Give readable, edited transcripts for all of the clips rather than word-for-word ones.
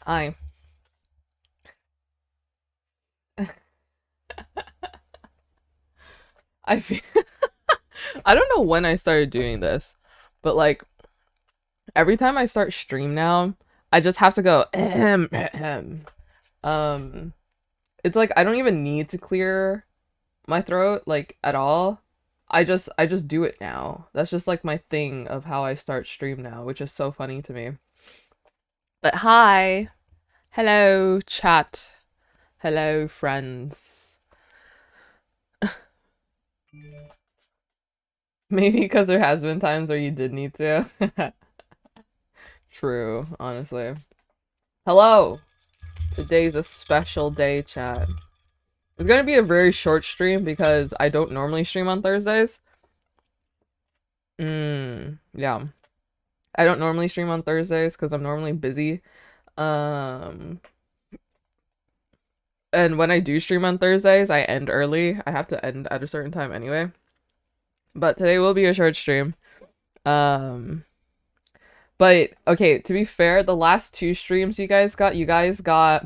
I I feel I don't know when I started doing this, but like every time I start stream now, I just have to go ahem, ahem. Um it's like I don't even need to clear my throat like at all. I just do it now. That's just like my thing of how I start stream now, which is so funny to me. But hi. Hello chat. Hello friends. Maybe because there has been times where you did need to. True, honestly. Hello. Today's a special day, chat. It's gonna be a very short stream because I don't normally stream on Thursdays. Yeah. I don't normally stream on Thursdays because I'm normally busy. Um, and when I do stream on Thursdays, I end early. I have to end at a certain time anyway. But today will be a short stream. Um, but okay, to be fair, the last two streams you guys got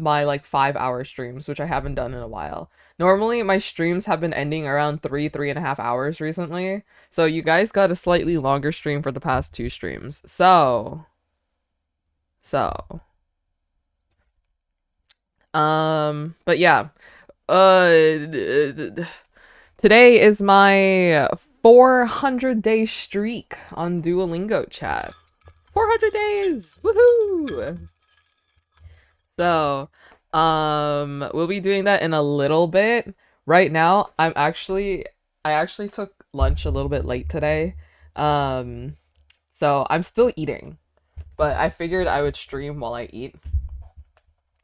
my like 5 hour streams, which I haven't done in a while. Normally, my streams have been ending around 3.5 hours recently. So you guys got a slightly longer stream for the past two streams. So, but yeah. Today is my 400-day streak on Duolingo chat. 400 days! Woohoo! So, we'll be doing that in a little bit. Right now, I actually took lunch a little bit late today. Um, so I'm still eating, but I figured I would stream while I eat.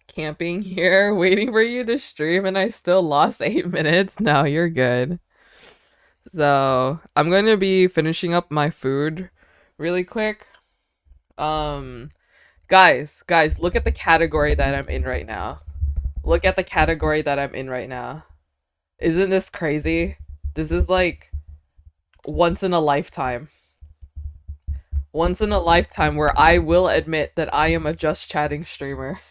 Camping here, waiting for you to stream, and I still lost 8 minutes. No, you're good. So I'm going to be finishing up my food really quick. Um, guys, look at the category that I'm in right now. Look at the category that I'm in right now. Isn't this crazy? This is like once in a lifetime. Once in a lifetime where I will admit that I am a just chatting streamer.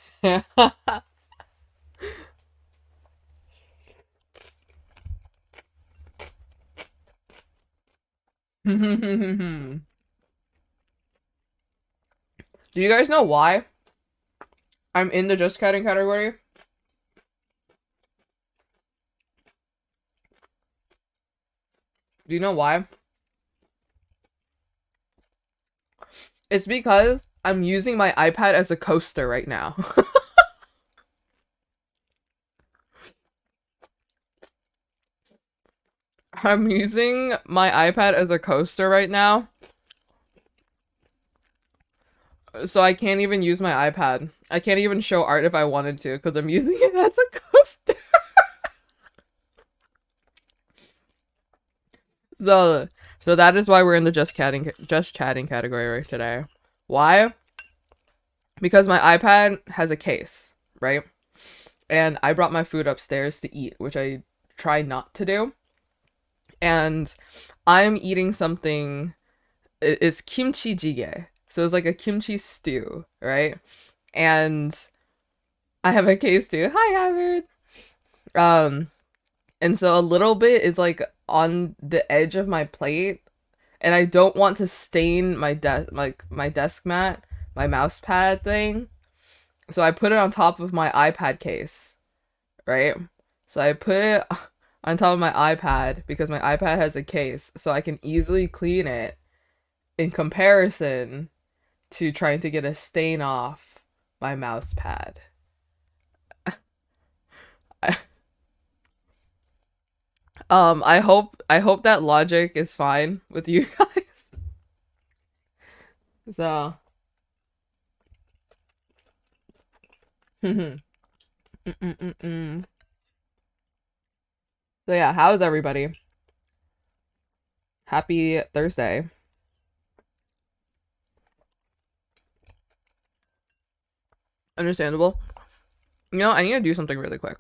Do you guys know why I'm in the just chatting category? Do you know why? It's because I'm using my iPad as a coaster right now. I'm using my iPad as a coaster right now. So I can't even use my iPad. I can't even show art if I wanted to because I'm using it as a coaster. So so that is why we're in the just chatting category right today. Why? Because my iPad has a case, right? And I brought my food upstairs to eat, which I try not to do. And I'm eating something. It's kimchi jjigae. So it's like a kimchi stew, right? And I have a case too. Hi, Howard. Um, and so a little bit is like on the edge of my plate, and I don't want to stain my my desk mat, my mouse pad thing. So I put it on top of my iPad case, right? So I put it on top of my iPad because my iPad has a case, so I can easily clean it in comparison to trying to get a stain off my mouse pad. I hope that logic is fine with you guys. So, Mm-mm-mm-mm. So yeah, how's everybody? Happy Thursday. Understandable. You know, I need to do something really quick.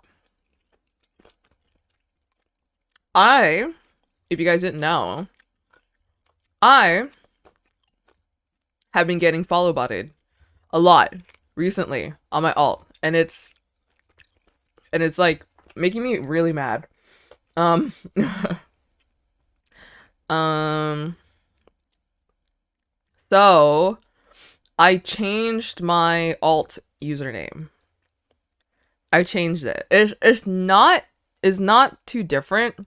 If you guys didn't know, I have been getting follow botted a lot recently on my alt, and it's like making me really mad. Um, um, so I changed my alt username. I changed it. It's not too different.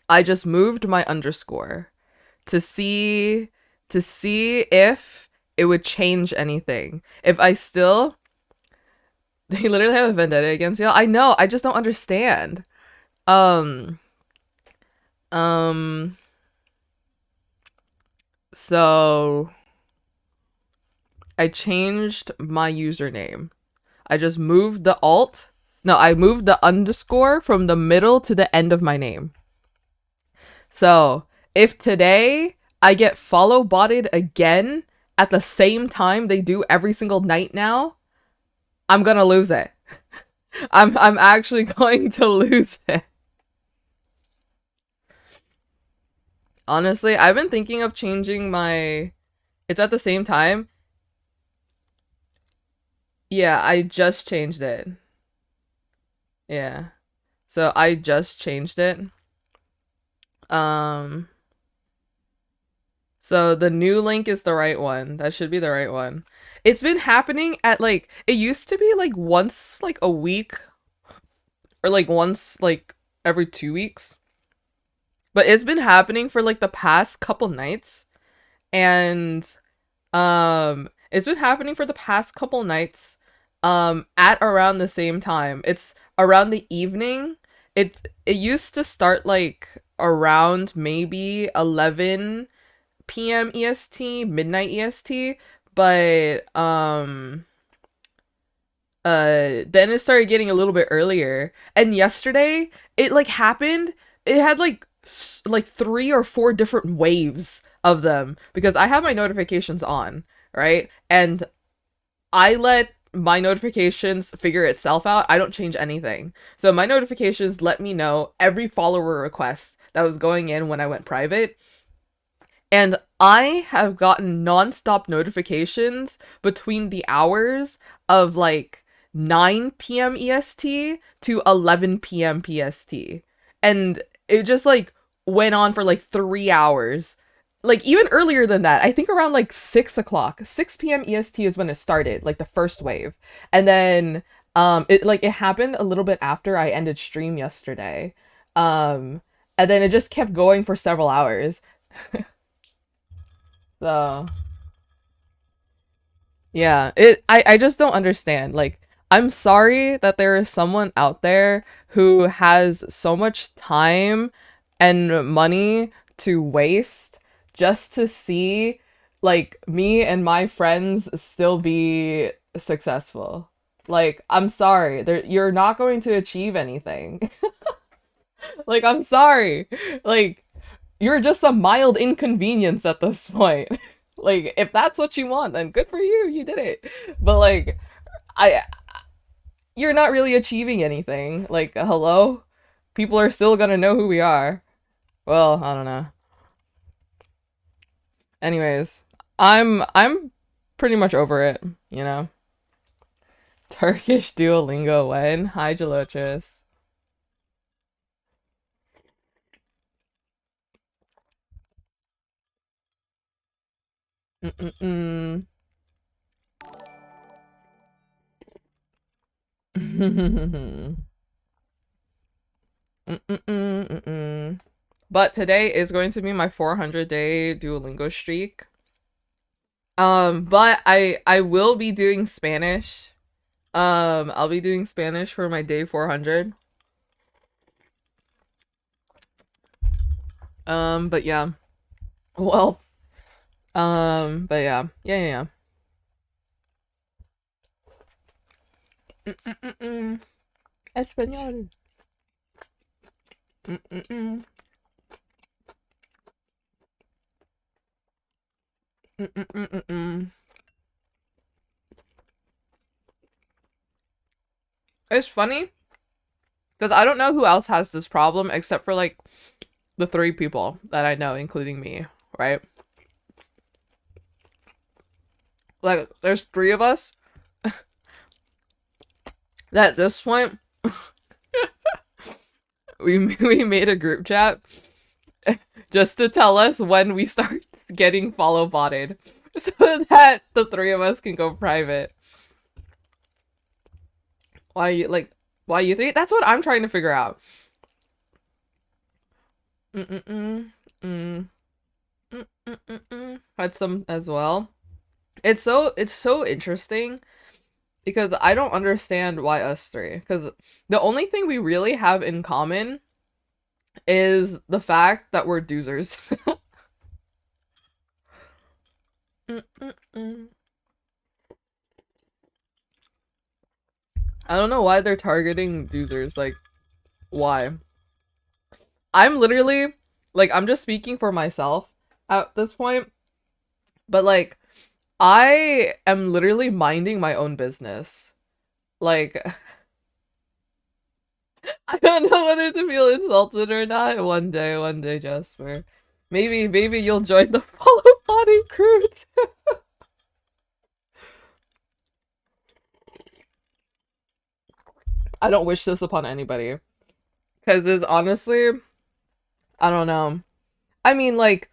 I just moved my underscore to see if it would change anything. If I still they literally have a vendetta against y'all. I know, I just don't understand. Um um so I changed my username. I just moved the alt. No, I moved the underscore from the middle to the end of my name. So if today I get follow botted again at the same time they do every single night now, I'm gonna lose it. I'm actually going to lose it. Honestly, I've been thinking of changing my. It's at the same time. Yeah, I just changed it. Yeah. So I just changed it. Um so the new link is the right one. That should be the right one. It's been happening at like it used to be like once like a week or like once like every 2 weeks. But it's been happening for like the past couple nights and it's been happening for the past couple nights at around the same time. It's around the evening. It used to start like around maybe 11 p.m. EST, midnight EST, but then it started getting a little bit earlier. And yesterday it like happened. It had like 3 or 4 different waves of them because I have my notifications on, right? And I let my notifications figure itself out. I don't change anything. So my notifications let me know every follower request that was going in when I went private. And I have gotten nonstop notifications between the hours of like 9 p.m. EST to 11 p.m. PST. And it just like went on for like 3 hours. Like even earlier than that, I think around like 6 o'clock, 6 p.m. EST is when it started, like the first wave. And then it happened a little bit after I ended stream yesterday. Um, and then it just kept going for several hours. So yeah, I just don't understand. Like, I'm sorry that there is someone out there who has so much time and money to waste just to see like me and my friends still be successful. Like, I'm sorry. You're not going to achieve anything. Like, I'm sorry. Like, you're just a mild inconvenience at this point. Like, if that's what you want, then good for you. You did it. But like, I you're not really achieving anything. Like, hello? People are still gonna know who we are. Well, I don't know. Anyways, I'm pretty much over it, you know. Turkish Duolingo when? Hi, Jalochis. Mm-mm-mm. Mm-mm-mm-mm. But today is going to be my 400-day Duolingo streak. But I will be doing Spanish. I'll be doing Spanish for my day 400. But yeah. Well, but yeah. Yeah, yeah, yeah. Mm-mm-mm-mm. Español. Mm-mm-mm. Mm-mm-mm-mm. It's funny because I don't know who else has this problem except for like the 3 people that I know, including me, right? Like, there's 3 of us that at this point we made a group chat just to tell us when we start getting follow botted so that the 3 of us can go private. Why you 3? That's what I'm trying to figure out. Had some as well. It's so interesting because I don't understand why us 3. Because the only thing we really have in common is the fact that we're doozers. I don't know why they're targeting doozers. Like, why? I'm literally, like, I'm just speaking for myself at this point. But, like, I am literally minding my own business. Like, I don't know whether to feel insulted or not. One day, Jasper. Maybe you'll join the follow body crew too. I don't wish this upon anybody. Because it's honestly, I don't know. I mean, like,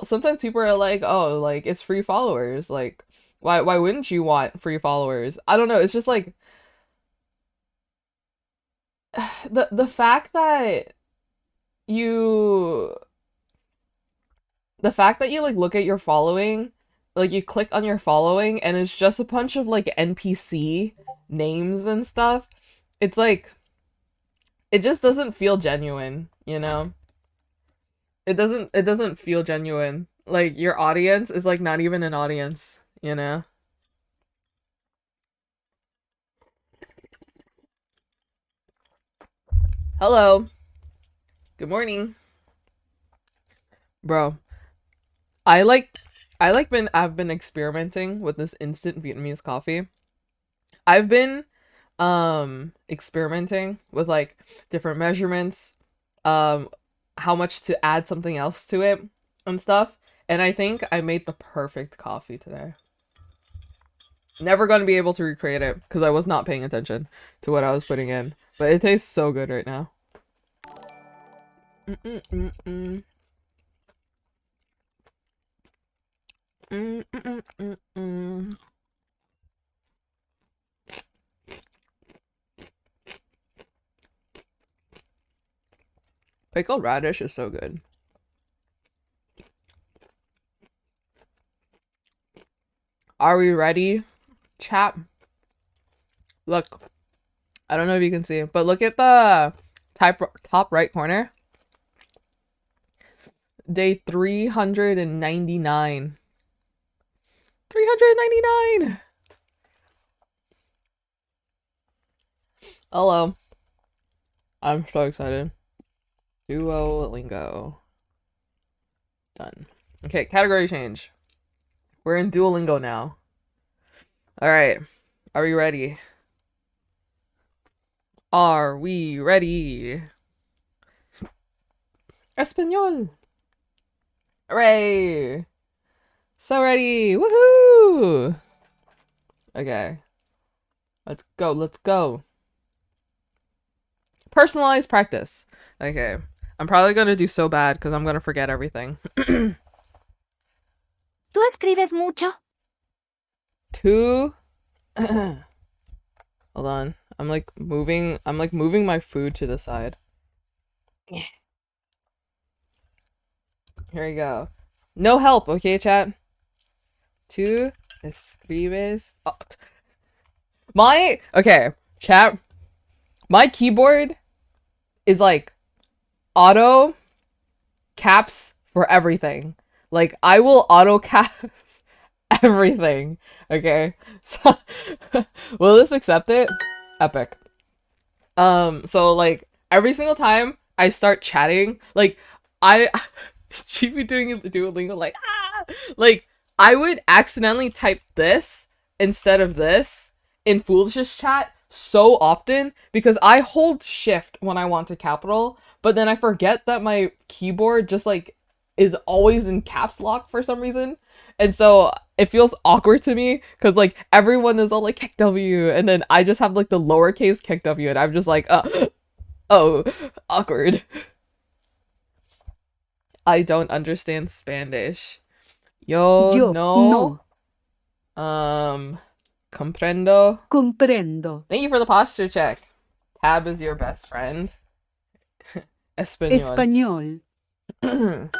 sometimes people are like, oh, like, it's free followers. Like, why wouldn't you want free followers? I don't know. It's just like, the fact that you like look at your following, like you click on your following and it's just a bunch of like NPC names and stuff. It's like, it just doesn't feel genuine, you know? It doesn't feel genuine. Like, your audience is like not even an audience, you know? Hello. Good morning. Bro, I've been experimenting with this instant Vietnamese coffee. I've been experimenting with like different measurements, um how much to add something else to it and stuff, and I think I made the perfect coffee today. Never gonna be able to recreate it because I was not paying attention to what I was putting in, but it tastes so good right now. Pickled radish is so good. Are we ready, chat? Look, I don't know if you can see, but look at the top right corner. Day 399. 399! Hello. I'm so excited. Duolingo. Done. Okay, category change. We're in Duolingo now. Alright. Are we ready? Are we ready? Espanol! Hooray! So ready! Woohoo! Okay. Let's go, let's go. Personalized practice. Okay. I'm probably gonna do so bad because I'm gonna forget everything. ¿Tú escribes mucho? Two. Hold on. I'm like moving my food to the side. Here we go. No help, okay, chat? Tú escribes. Oh. Okay, chat. My keyboard is like auto caps for everything. Like, I will auto caps everything. Okay, so will this accept it? Epic. So like every single time I start chatting, like she be doing Duolingo like like I would accidentally type this instead of this in Foolish's chat so often because I hold shift when I want to capital, but then I forget that my keyboard just like is always in caps lock for some reason. And so it feels awkward to me because like everyone is all like kick W and then I just have like the lowercase kick W and I'm just like, oh, awkward. I don't understand Spanish. Yo Yo no. no Comprendo. comprendo. Thank you for the posture check. Tab is your best friend. Espanol. Español.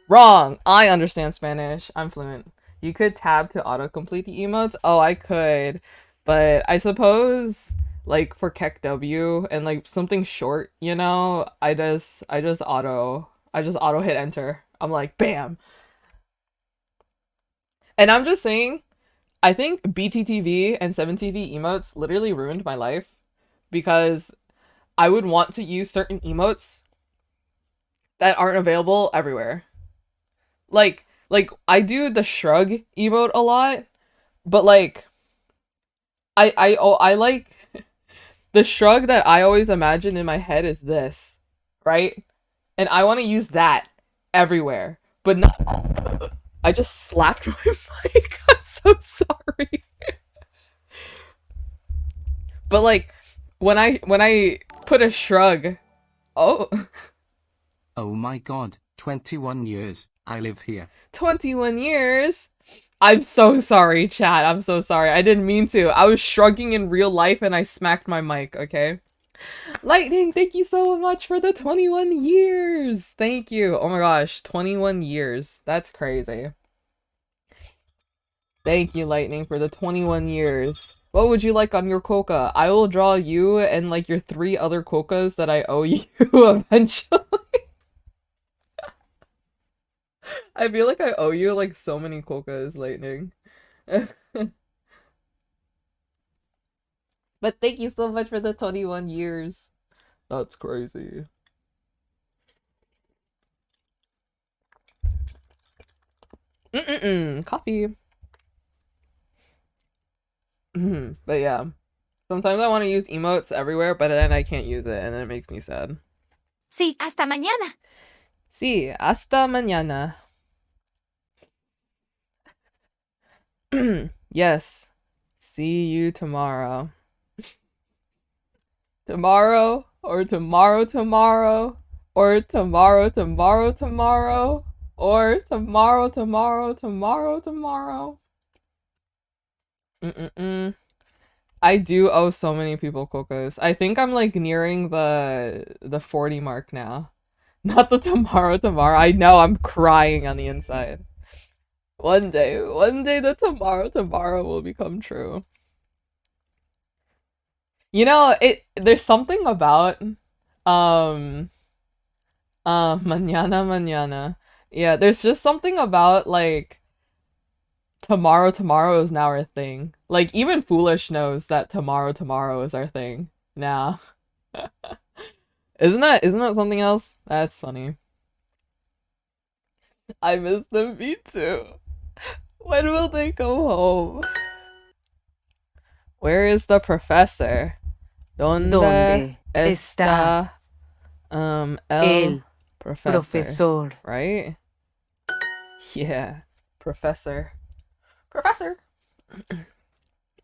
Wrong. I understand Spanish. I'm fluent. You could tab to autocomplete the emotes. Oh, I could. But I suppose like for Kek W and like something short, you know, I just auto hit enter. I'm like, bam. And I'm just saying, I think BTTV and 7TV emotes literally ruined my life because I would want to use certain emotes that aren't available everywhere. Like I do the shrug emote a lot, but like I like the shrug that I always imagine in my head is this, right? And I want to use that everywhere, but not. I just slapped my mic. I'm so sorry. But like when I put a shrug, oh, Oh my god, 21 years, I live here. 21 years. I'm so sorry, chat. I'm so sorry. I didn't mean to. I was shrugging in real life and I smacked my mic, okay? Lightning, thank you so much for the 21 years. Thank you. Oh my gosh, 21 years. That's crazy. Thank you, Lightning, for the 21 years. What would you like on your coca? I will draw you and like your 3 other cocas that I owe you eventually. I feel like I owe you like so many cocas, Lightning. But thank you so much for the 21 years. That's crazy. Coffee. But yeah. Sometimes I want to use emotes everywhere, but then I can't use it, and then it makes me sad. Sí, hasta mañana. Sí, hasta mañana. Yes. See you tomorrow. Tomorrow, or tomorrow, tomorrow, or tomorrow, tomorrow, tomorrow, or tomorrow, tomorrow, tomorrow, tomorrow. I do owe so many people cocos. I think I'm like nearing the 40 mark now. Not the tomorrow, tomorrow. I know I'm crying on the inside. One day the tomorrow, tomorrow will become true. You know, there's something about mañana mañana. Yeah, there's just something about like tomorrow tomorrow is now our thing. Like even Foolish knows that tomorrow tomorrow is our thing now. Isn't that something else? That's funny. I miss them, me too. When will they go home? Where is the professor? ¿Dónde ¿Dónde está el el professor? profesor? Right? Yeah, professor. Professor.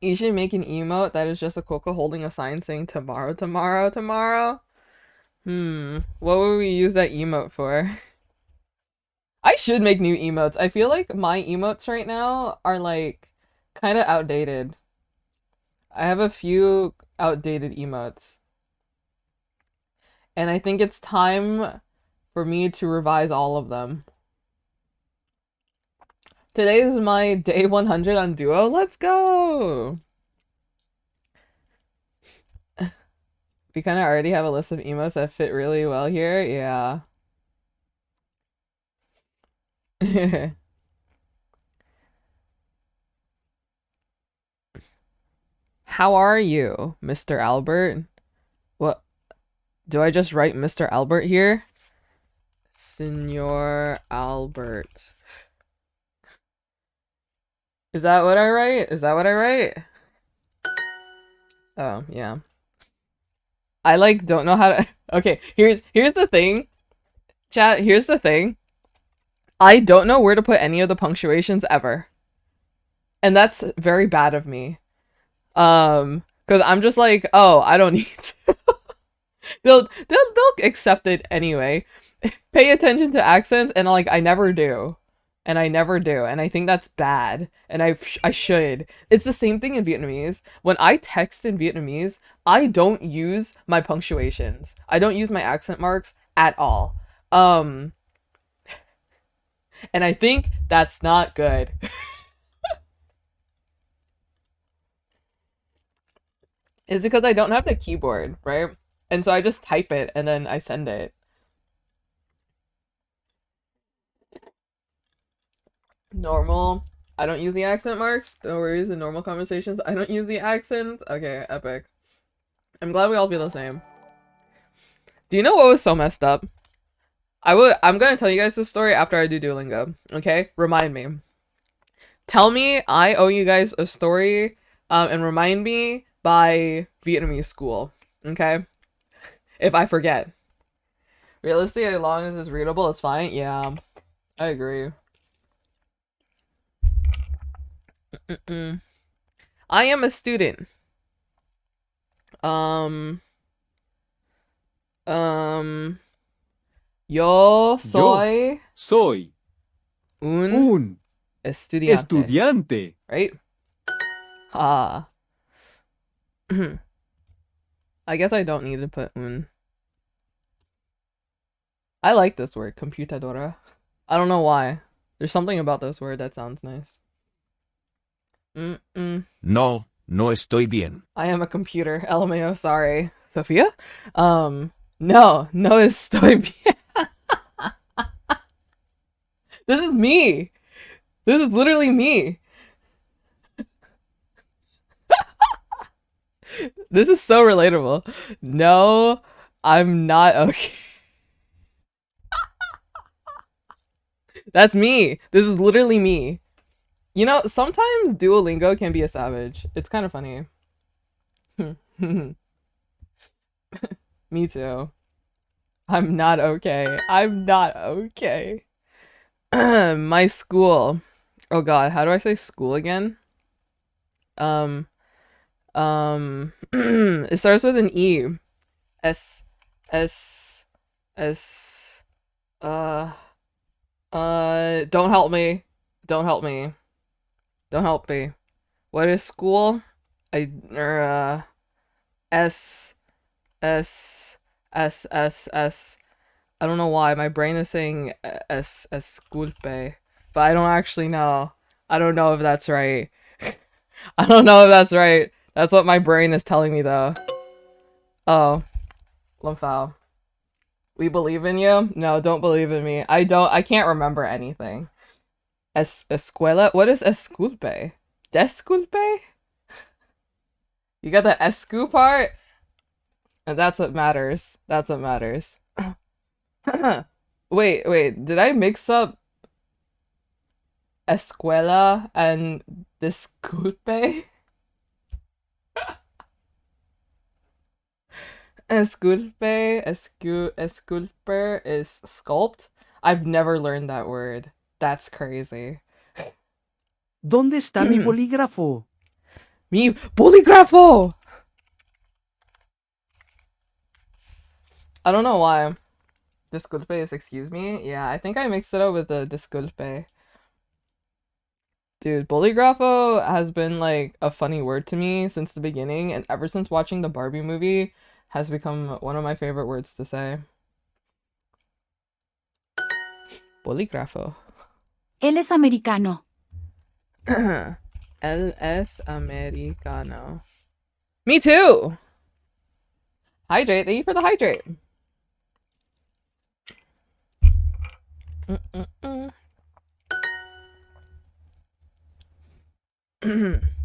You should make an emote that is just a Coca holding a sign saying tomorrow, tomorrow, tomorrow. What would we use that emote for? I should make new emotes. I feel like my emotes right now are like kind of outdated. I have a few outdated emotes. And I think it's time for me to revise all of them. Today is my day 100 on Duo. Let's go! We kind of already have a list of emotes that fit really well here. Yeah. How are you, Mr. Albert? What? Do I just write Mr. Albert here? Senor Albert. Is that what I write? Is that what I write? Oh, yeah. I like don't know how to Okay, here's the thing. Chat, here's the thing. I don't know where to put any of the punctuations ever. And that's very bad of me. Cuz I'm just like, "Oh, I don't need to." They'll accept it anyway. Pay attention to accents and like I never do. And I never do. And I think that's bad. And I should. It's the same thing in Vietnamese. When I text in Vietnamese, I don't use my punctuations. I don't use my accent marks at all. And I think that's not good. It's because I don't have the keyboard, right? And so I just type it and then I send it. Normal. I don't use the accent marks. No worries. In normal conversations, I don't use the accents. Okay, epic. I'm glad we all feel the same. Do you know what was so messed up? I'm gonna tell you guys this story after I do Duolingo. Okay? Remind me. Tell me I owe you guys a story, and remind me by Vietnamese school. Okay? If I forget. Realistically, as long as it's readable, it's fine. Yeah. I agree. I am a student. Yo soy Soy un un estudiante. estudiante. Right? Ah. I guess I don't need to put un. I like this word, computadora. I don't know why. There's something about this word that sounds nice. No, no estoy bien. I am a computer. LMAO, sorry. Sophia? No estoy bien. This is me. This is literally me. This is so relatable. No, I'm not okay. That's me. This is literally me. You know, sometimes Duolingo can be a savage. It's kind of funny. Me too. I'm not okay. I'm not okay. My school. Oh god, how do I say school again? It starts with an E. S S S don't help me. Don't help me. Don't help me. What is school? S S S S S. I don't know why my brain is saying esculpe, but I don't actually know. I don't know if that's right. I don't know if that's right. That's what my brain is telling me though. Oh, Lamphao. We believe in you? No, don't believe in me. I can't remember anything. Escuela? What is esculpe? Desculpe? You got the escu part? And that's what matters. That's what matters. Wait, did I mix up escuela and disculpe? Esculper is sculpt? I've never learned that word. That's crazy. ¿Dónde está mi bolígrafo? Mi bolígrafo! I don't know why. Disculpe is excuse me? Yeah, I think I mixed it up with the disculpe. Dude, bolígrafo has been like a funny word to me since the beginning, and ever since watching the Barbie movie, has become one of my favorite words to say. Bolígrafo. Él es americano. Él es americano. Me too! Hydrate, thank you for the hydrate.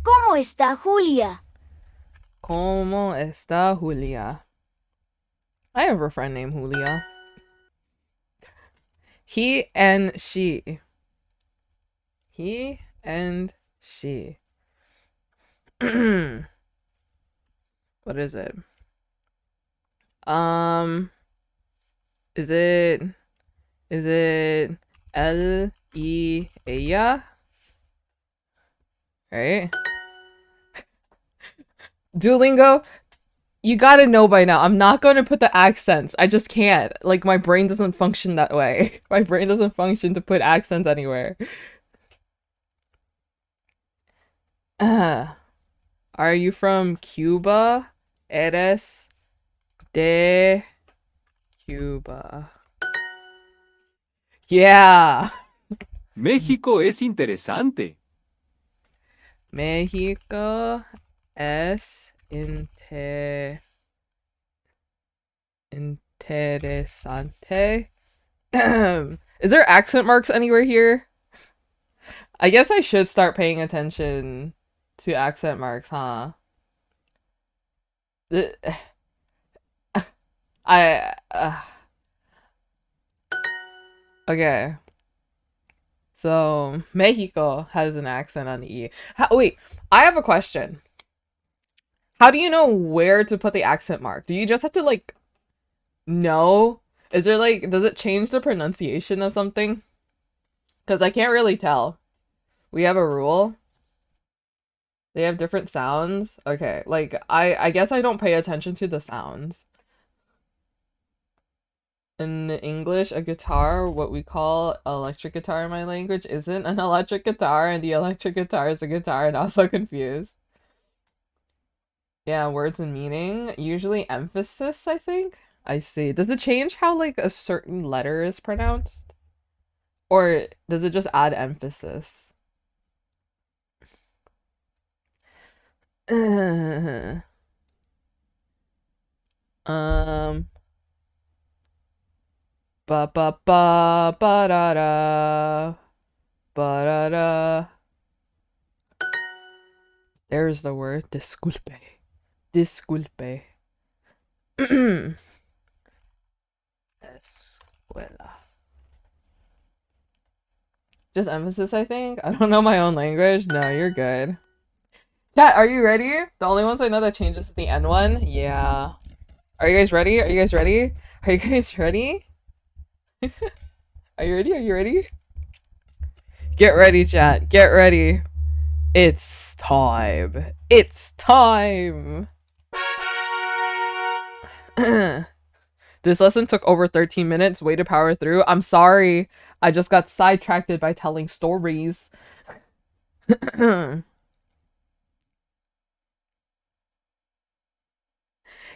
¿Cómo está Julia? ¿Cómo está Julia? I have a friend named Julia. He and she. He and she. What is it? Is it el y ella? Right? Duolingo, you gotta know by now. I'm not going to put the accents. I just can't. Like, my brain doesn't function that way. My brain doesn't function to put accents anywhere. Are you from Cuba? Eres de Cuba. Yeah. México es interesante. México es interesante. Is there accent marks anywhere here? I guess I should start paying attention to accent marks, huh? Okay. So, Mexico has an accent on the E. Wait, I have a question. How do you know where to put the accent mark? Do you just have to, like, know? Is there, like, does it change the pronunciation of something? Because I can't really tell. We have a rule. They have different sounds. Okay, like, I guess I don't pay attention to the sounds. In English, a guitar, what we call electric guitar in my language, isn't an electric guitar, and the electric guitar is a guitar, and I was so confused. Yeah, words and meaning. Usually emphasis, I think. I see. Does it change how, like, a certain letter is pronounced? Or does it just add emphasis? Ba ba ba ba da da ba da da. There's the word. Disculpe. Disculpe. Escuela. Just emphasis, I think. I don't know my own language. No, you're good. Chat, are you ready? The only ones I know that changes is the N one. Yeah. Are you guys ready? Are you guys ready? Are you guys ready? Are you ready? Are you ready? Get ready, chat. Get ready. It's time. It's time. This lesson took over 13 minutes. Way to power through. I'm sorry. I just got sidetracked by telling stories.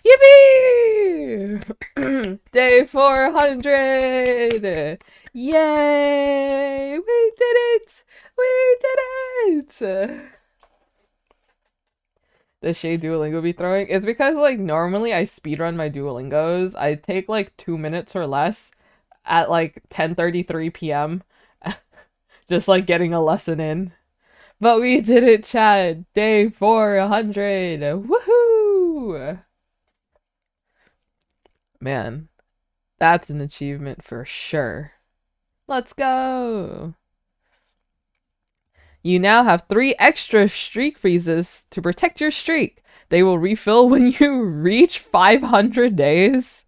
Yippee! Day 400! Yay! We did it! We did it! The shade Duolingo be throwing? It's because, like, normally I speedrun my Duolingos. I take, like, 2 minutes or less at, like, 10:33 p.m. Just, like, getting a lesson in. But we did it, Chad! Day 400! Woohoo! Man, that's an achievement for sure. Let's go! You now have 3 extra streak freezes to protect your streak. They will refill when you reach 500 days.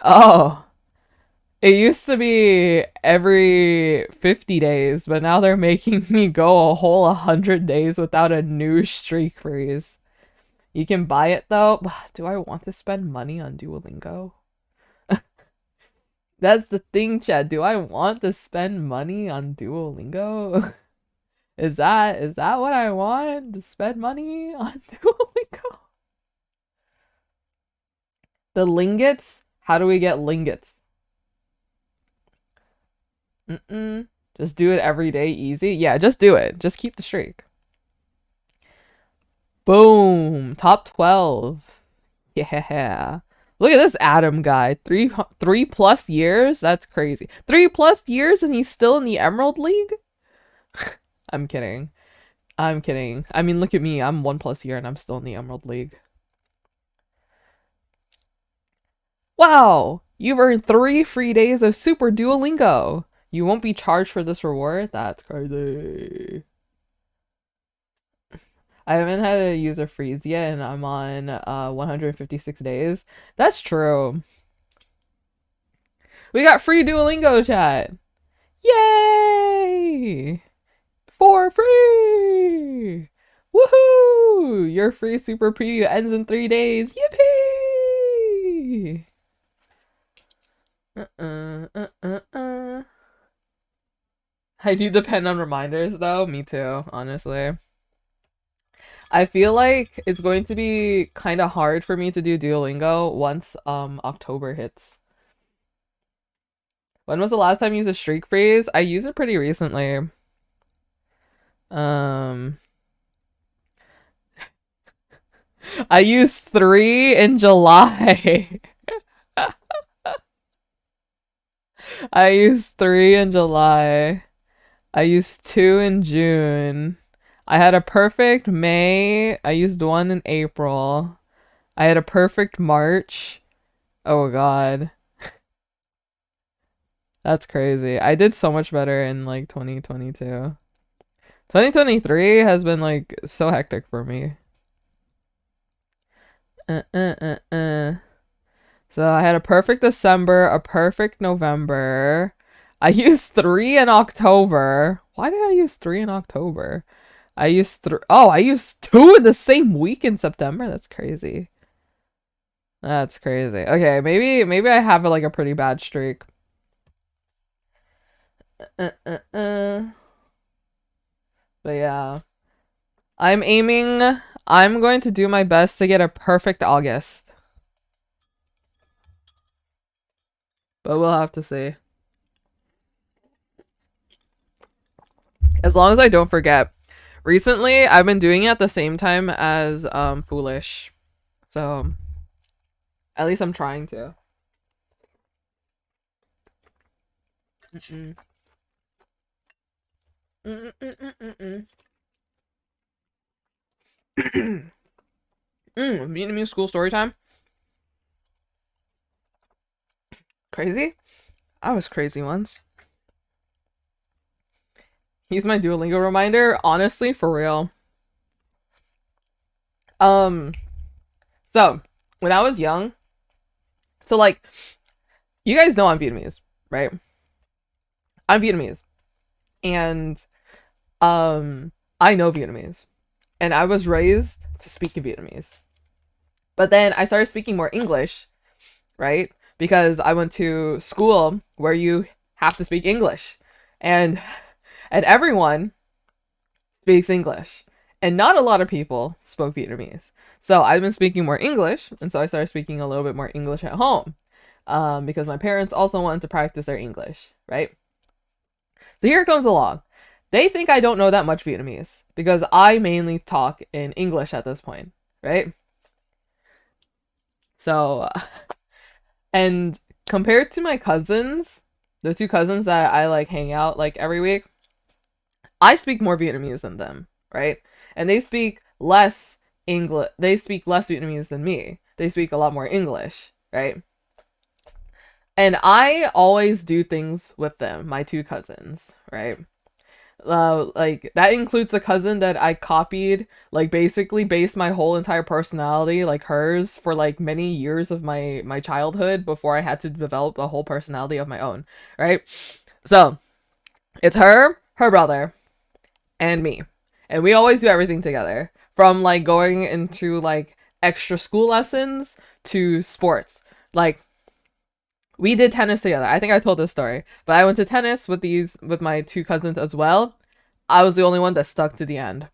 Oh. It used to be every 50 days, but now they're making me go a whole 100 days without a new streak freeze. You can buy it though. Do I want to spend money on Duolingo? That's the thing, Chad. Do I want to spend money on Duolingo? Is that what I want? To spend money on Duolingo? The lingots? How do we get lingots? Just do it every day, easy? Yeah, just do it. Just keep the streak. Boom! Top 12. Yeah. Look at this Adam guy. 3+ years? That's crazy. 3+ years and he's still in the Emerald League? I'm kidding. I'm kidding. I mean, look at me. I'm 1+ year and I'm still in the Emerald League. Wow! You've earned 3 free days of Super Duolingo. You won't be charged for this reward? That's crazy. I haven't had a user freeze yet, and I'm on 156 days. That's true. We got free Duolingo chat. Yay! For free! Woohoo! Your free super preview ends in 3 days. Yippee! I do depend on reminders though. Me too, honestly. I feel like it's going to be kind of hard for me to do Duolingo once October hits. When was the last time you used a streak freeze? I used it pretty recently. I used 3 in July. I used 3 in July. I used 2 in June. I had a perfect May. I used 1 in April. I had a perfect March. Oh god. That's crazy. I did so much better in like 2022. 2023 has been like so hectic for me. So I had a perfect December, a perfect November. I used 3 in October. Why did I use 3 in October? I used I used 2 in the same week in September. That's crazy. That's crazy. Okay, maybe I have like a pretty bad streak. But yeah. I'm going to do my best to get a perfect August. But we'll have to see. As long as I don't forget. Recently, I've been doing it at the same time as Foolish. So, at least I'm trying to. Vietnamese school story time. Crazy? I was crazy once. He's my Duolingo reminder. Honestly, for real. So, when I was young, so like, you guys know I'm Vietnamese, right? I'm Vietnamese. And, I know Vietnamese. And I was raised to speak in Vietnamese. But then I started speaking more English, right? Because I went to school where you have to speak English. And everyone speaks English. And not a lot of people spoke Vietnamese. So I've been speaking more English, and so I started speaking a little bit more English at home. Because my parents also wanted to practice their English, right? So here it comes along. They think I don't know that much Vietnamese, because I mainly talk in English at this point, right? So, and compared to my cousins, the 2 cousins that I like hang out like every week, I speak more Vietnamese than them, right? And they speak less English. They speak less Vietnamese than me. They speak a lot more English, right? And I always do things with them, my 2 cousins, right? Like that includes the cousin that I copied, like basically based my whole entire personality like hers for like many years of my childhood before I had to develop a whole personality of my own, right? So it's her brother, and me, and we always do everything together, from like going into like extra school lessons to sports. Like, we did tennis together. I think I told this story, but I went to tennis with my 2 cousins as well. I was the only one that stuck to the end.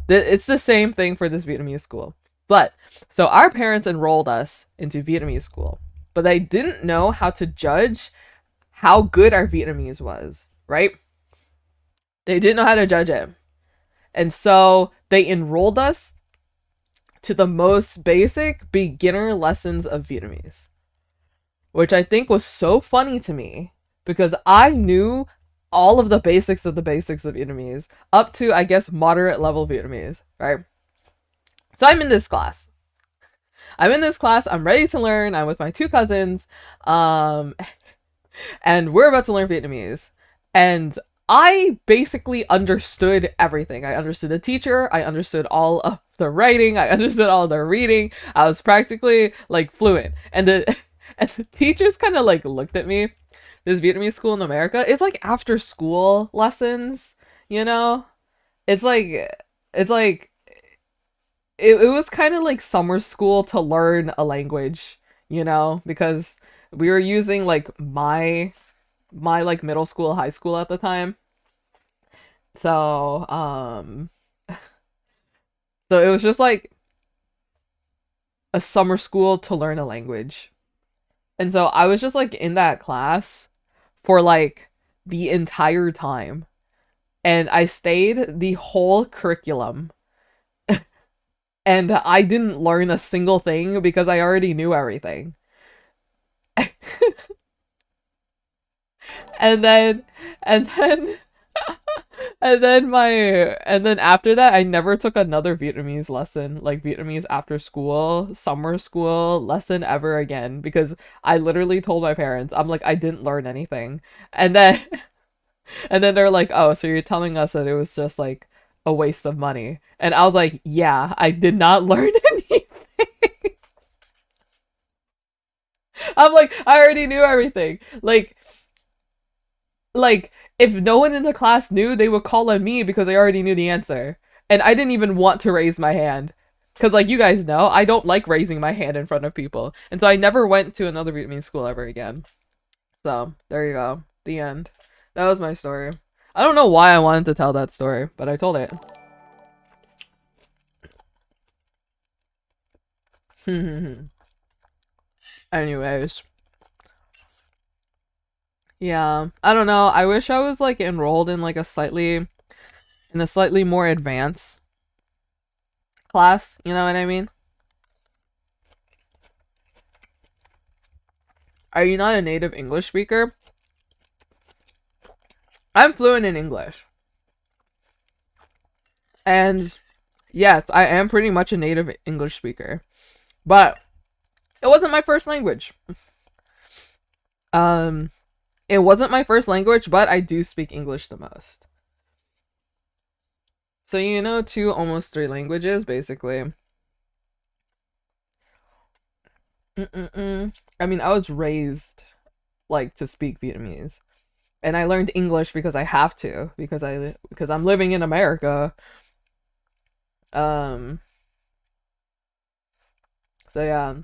It's the same thing for this Vietnamese school. But so our parents enrolled us into Vietnamese school, but they didn't know how to judge how good our Vietnamese was, right? They didn't know how to judge it. And so they enrolled us to the most basic beginner lessons of Vietnamese, which I think was so funny to me because I knew all of the basics of Vietnamese up to, I guess, moderate level Vietnamese, right? So I'm in this class. I'm ready to learn. I'm with my 2 cousins. And we're about to learn Vietnamese. And I basically understood everything. I understood the teacher, I understood all of the writing, I understood all the reading. I was practically like fluent. And the and the teachers kind of like looked at me. This Vietnamese school in America, it's like after school lessons, you know? It's like it's like it was kind of like summer school to learn a language, you know, because we were using like my like middle school, high school at the time. So, so it was just like a summer school to learn a language. And so I was just like in that class for like the entire time. And I stayed the whole curriculum. And I didn't learn a single thing because I already knew everything. And then and then and then after that I never took another Vietnamese lesson, like Vietnamese after school, summer school lesson ever again because I literally told my parents, I'm like, I didn't learn anything. And then and then they're like, "Oh, so you're telling us that it was just like a waste of money." And I was like, "Yeah, I did not learn anything." I'm like, I already knew everything. Like if no one in the class knew, they would call on me because I already knew the answer. And I didn't even want to raise my hand. Cause like you guys know, I don't like raising my hand in front of people. And so I never went to another Vietnamese school ever again. So there you go. The end. That was my story. I don't know why I wanted to tell that story, but I told it. Anyways. Yeah, I don't know. I wish I was like enrolled in like a slightly more advanced class, you know what I mean? Are you not a native English speaker? I'm fluent in English. And yes, I am pretty much a native English speaker. But it wasn't my first language. It wasn't my first language, but I do speak English the most. So you know 2, almost 3 languages, basically. I mean, I was raised, like, to speak Vietnamese. And I learned English because I have to, because I'm living in America. So yeah.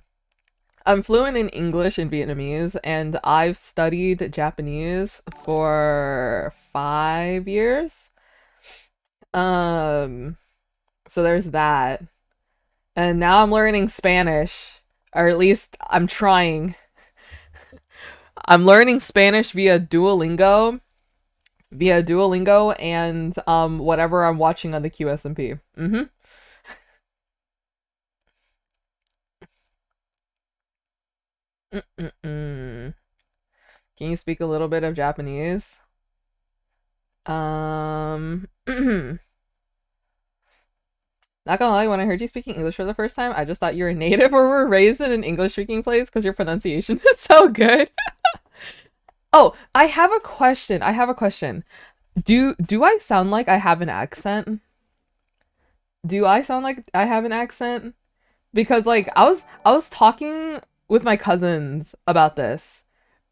I'm fluent in English and Vietnamese, and I've studied Japanese for 5 years. So there's that. And now I'm learning Spanish, or at least I'm trying. I'm learning Spanish via Duolingo, and whatever I'm watching on the Qsmp. Can you speak a little bit of Japanese? Not gonna lie, when I heard you speaking English for the first time, I just thought you were native or were raised in an English-speaking place because your pronunciation is so good. Oh, I have a question. Do I sound like I have an accent? Do I sound like I have an accent? Because like I was talking with my cousins about this,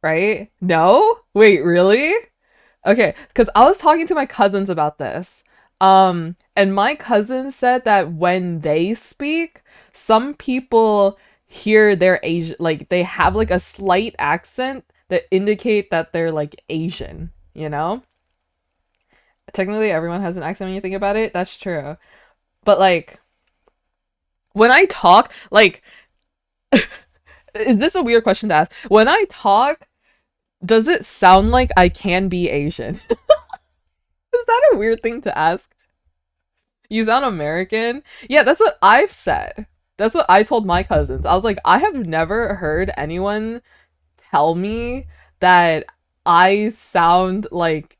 right? No? Wait, really? Okay, because I was talking to my cousins about this. And my cousin said that when they speak, some people hear their Asian, like they have like a slight accent that indicate that they're like Asian, you know? Technically, everyone has an accent when you think about it. That's true. But like, when I talk, like, is this a weird question to ask? When I talk, does it sound like I can be Asian? Is that a weird thing to ask? You sound American? Yeah, that's what I've said. That's what I told my cousins. I was like, I have never heard anyone tell me that I sound like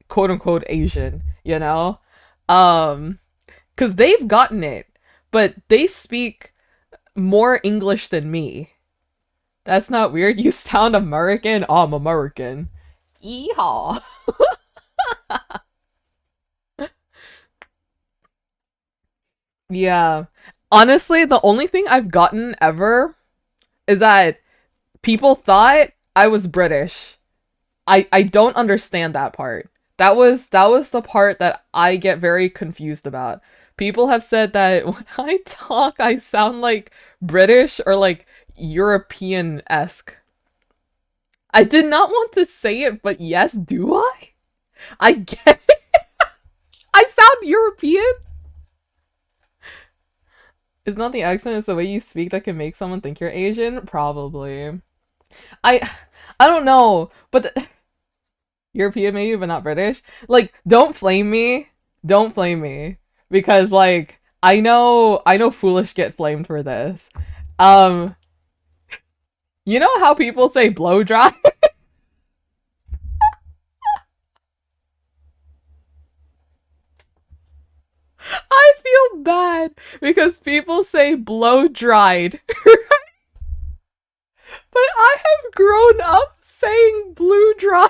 quote unquote Asian, you know? Because they've gotten it, but they speak more English than me. That's not weird. You sound American. Oh, I'm American. Yeehaw. Yeah. Honestly, the only thing I've gotten ever is that people thought I was British. I don't understand that part. That was the part that I get very confused about. People have said that when I talk, I sound like British or like European-esque. I did not want to say it, but yes, do I? I get it. I sound European. It's not the accent, it's the way you speak that can make someone think you're Asian? Probably. I I don't know, but European maybe, but not British. Like, don't flame me. Don't flame me. Because like I know foolish get flamed for this. Um, you know how people say blow dry? I feel bad because people say blow dried. But I have grown up saying blue dry.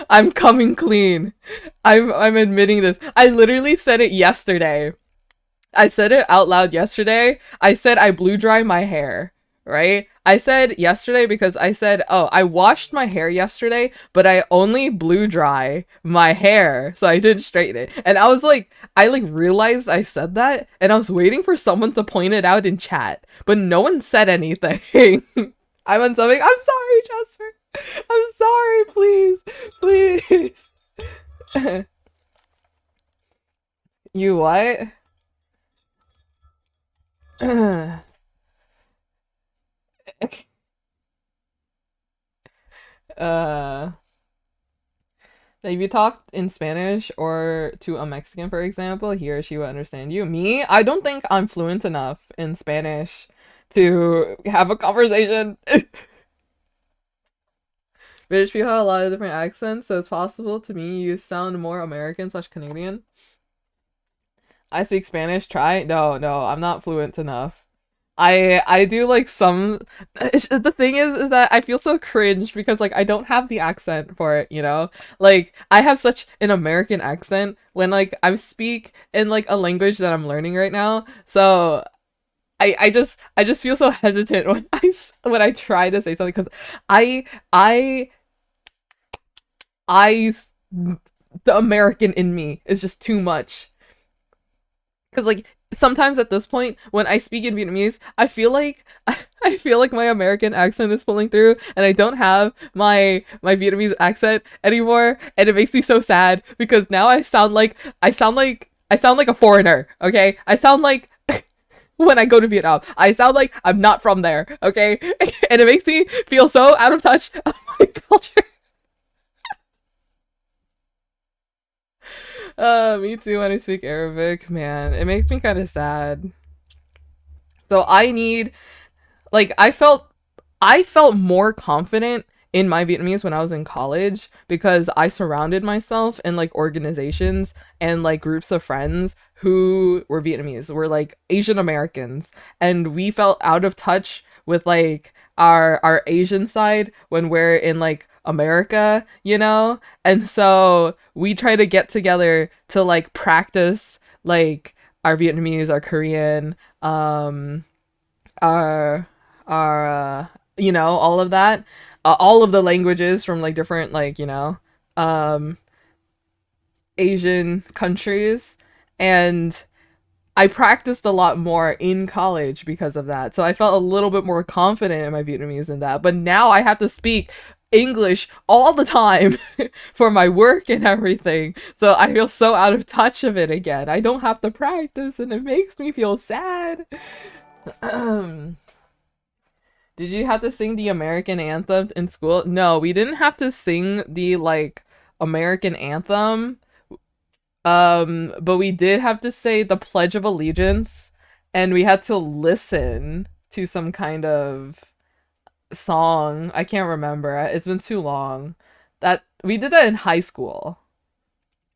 I'm coming clean. I'm admitting this. I literally said it yesterday. I said it out loud yesterday. I said I blew dry my hair, right? I said yesterday because I said, oh, I washed my hair yesterday, but I only blew dry my hair, so I didn't straighten it. And I was like, I like realized I said that, and I was waiting for someone to point it out in chat, but no one said anything. I'm on something. I'm sorry, Jasper. I'm sorry, please. Please. You what? uh if you talked in Spanish or to a Mexican, for example, he or she will understand you. Me, I don't think I'm fluent enough in Spanish to have a conversation. British people have a lot of different accents, so it's possible to me you sound more American slash Canadian. I speak Spanish. Try. No, I'm not fluent enough. I do like some. The thing is that I feel so cringe because like I don't have the accent for it, you know. Like I have such an American accent when like I speak in like a language that I'm learning right now. So I just feel so hesitant when when I try to say something because I I I the American in me is just too much. Because like sometimes at this point when I speak in Vietnamese, I feel like my American accent is pulling through, and I don't have my Vietnamese accent anymore, and it makes me so sad because now I sound like a foreigner. Okay, I sound like when I go to Vietnam, I sound like I'm not from there. Okay, and it makes me feel so out of touch of my culture. Me too when I speak Arabic, man. It makes me kind of sad. So I need like I felt more confident in my Vietnamese when I was in college because I surrounded myself in like organizations and like groups of friends who were Vietnamese, were like Asian Americans, and we felt out of touch with like our Asian side when we're in like America, you know? And so we try to get together to like practice like our Vietnamese, our Korean, our you know, all of that, all of the languages from like different like, you know, um Asian countries. And I practiced a lot more in college because of that, so I felt a little bit more confident in my Vietnamese than that. But now I have to speak English all the time for my work and everything, so I feel so out of touch of it again. I don't have to practice, and it makes me feel sad. Did you have to sing the American anthem in school? No, we didn't have to sing the like American anthem. But we did have to say the Pledge of Allegiance, and we had to listen to some kind of song. I can't remember. It's been too long. That we did that in high school.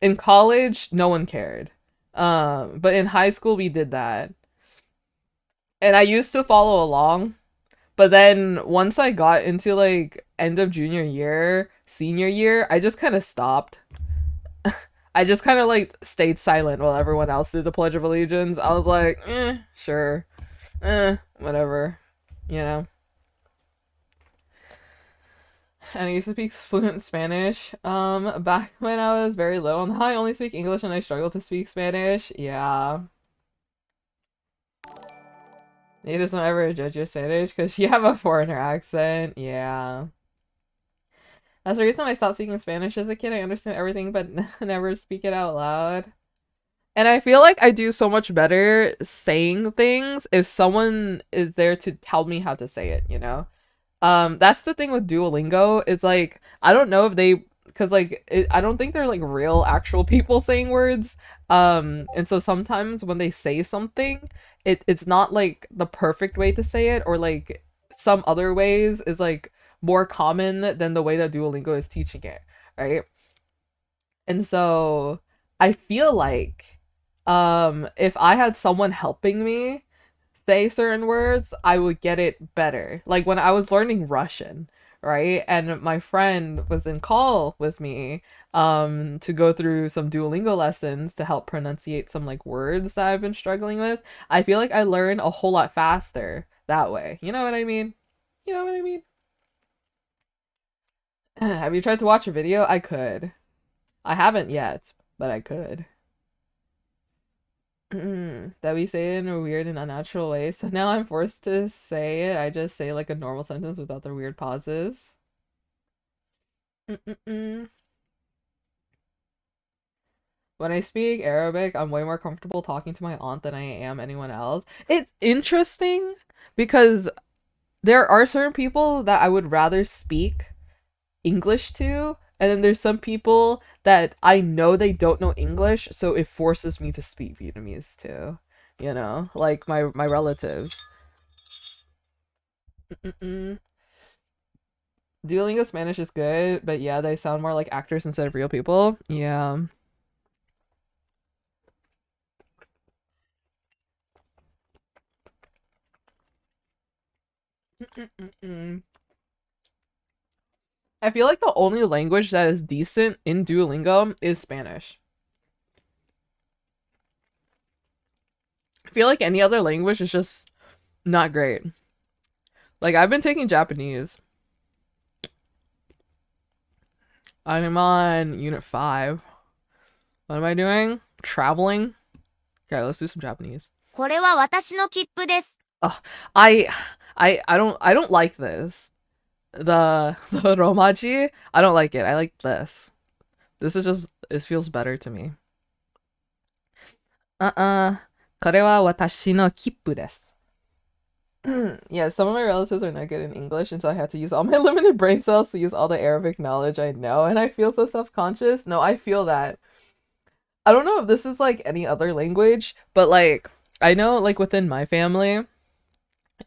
In college, no one cared. But in high school we did that. And I used to follow along, But then once I got into like end of junior year, senior year, I just kind of stopped. I just kind of like stayed silent while everyone else did the Pledge of Allegiance. I was like, sure. Whatever. You know? And I used to speak fluent Spanish. Back when I was very little. Now I only speak English and I struggle to speak Spanish. Yeah. Natives don't ever judge your Spanish because you have a foreigner accent. Yeah. That's the reason I stopped speaking Spanish as a kid. I understand everything but never speak it out loud. And I feel like I do so much better saying things if someone is there to tell me how to say it, you know? That's the thing with Duolingo. It's like, I don't know if they, because like, I don't think they're like real actual people saying words. And so sometimes when they say something, it's not like the perfect way to say it, or like some other ways is like more common than the way that Duolingo is teaching it, right? And so I feel like if I had someone helping me say certain words, I would get it better. Like when I was learning Russian, right? And my friend was in call with me to go through some Duolingo lessons to help pronunciate some like words that I've been struggling with. I feel like I learn a whole lot faster that way. You know what I mean? You know what I mean? Have you tried to watch a video? I could. I haven't yet, but I could. That we say it in a weird and unnatural way. So now I'm forced to say it. I just say like a normal sentence without the weird pauses. When I speak Arabic, I'm way more comfortable talking to my aunt than I am anyone else. It's interesting because there are certain people that I would rather speak English to, and then there's some people that I know they don't know English, so it forces me to speak Vietnamese too. You know, like my relatives. Duolingo Spanish is good, but yeah, they sound more like actors instead of real people. Yeah. I feel like the only language that is decent in Duolingo is Spanish. I feel like any other language is just not great. Like, I've been taking Japanese. I'm on unit 5. What am I doing? Traveling? Okay, let's do some Japanese. これは私の切符です。 I don't like this. The romaji, I don't like it. I like this. This is just, it feels better to me. これは私の切符です. Yeah, some of my relatives are not good in English, and so I had to use all my limited brain cells to use all the Arabic knowledge I know, and I feel so self-conscious. No, I feel that. I don't know if this is like any other language, but like I know like within my family,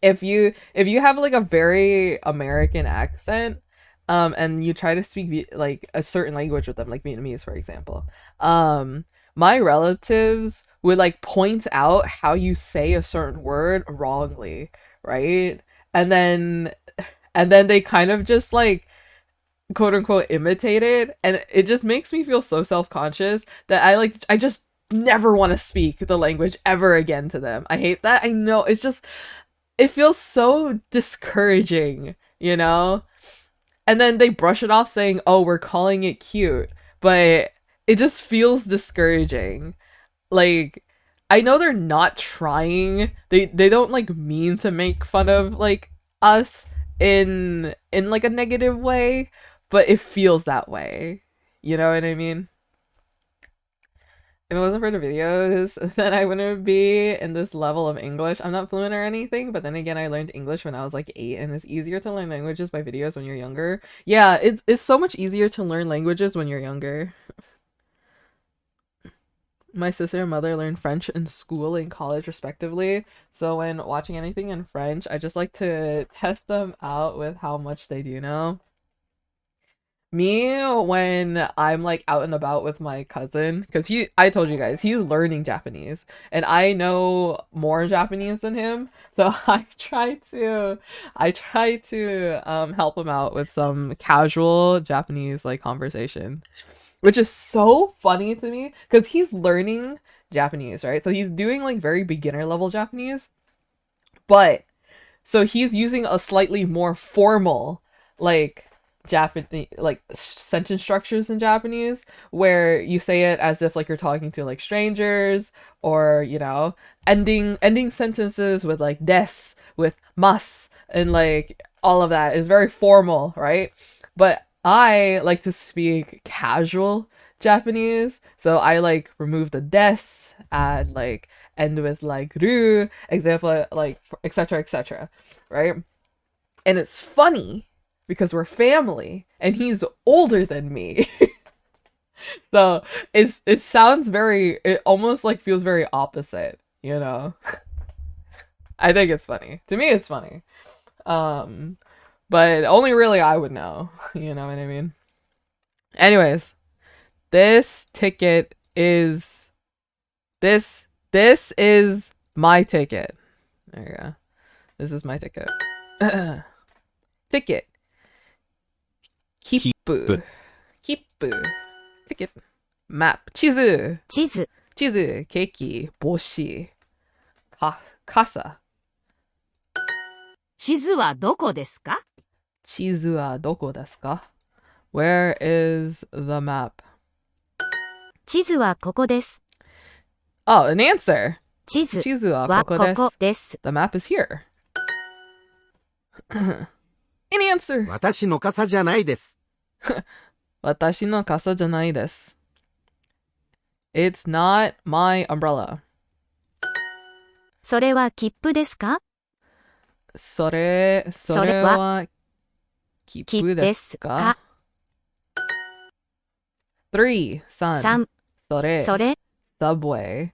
if you have like a very American accent, and you try to speak like a certain language with them, like Vietnamese, for example, my relatives would like point out how you say a certain word wrongly, right? And then they kind of just like quote unquote imitate it, and it just makes me feel so self-conscious that I just never want to speak the language ever again to them. I hate that. I know, it's just, it feels so discouraging, you know? And then they brush it off saying, oh, we're calling it cute, but it just feels discouraging. Like, I know they're not trying. They don't like mean to make fun of like us in like a negative way, but it feels that way. You know what I mean? If it wasn't for the videos, then I wouldn't be in this level of English. I'm not fluent or anything, but then again, I learned English when I was like 8, and it's easier to learn languages by videos when you're younger. Yeah, it's so much easier to learn languages when you're younger. My sister and mother learned French in school and college respectively, so when watching anything in French, I just like to test them out with how much they do know. Me, when I'm like out and about with my cousin, because I told you guys, he's learning Japanese and I know more Japanese than him. So I try to help him out with some casual Japanese like conversation, which is so funny to me because he's learning Japanese, right? So he's doing like very beginner level Japanese, but so he's using a slightly more formal like Japanese like sentence structures in Japanese where you say it as if like you're talking to like strangers, or ending sentences with like des, with mas, and like all of that is very formal, right? But I like to speak casual Japanese, so I like remove the des, add like end with like ru, example, like etc etc, right? And it's funny because we're family and he's older than me. So it almost like feels very opposite, I think it's funny. To me it's funny. But only really I would know. You know what I mean? Anyways, this ticket is this is my ticket. There you go. This is my ticket. Ticket. Kippu. Kippu. Ticket. Map. 地図。地図。地図。ケーキ。帽子。傘。地図はどこですか？地図はどこですか？ Where is the map? 地図はここです。Oh, an answer. 地図地図ははこここです。こです。 The map is here. An answer. 私の傘じゃないです。私の傘じゃないです。It's not my umbrella. それは切符ですか？それは切符ですか？ 3、3。3、それ、それ、 subway。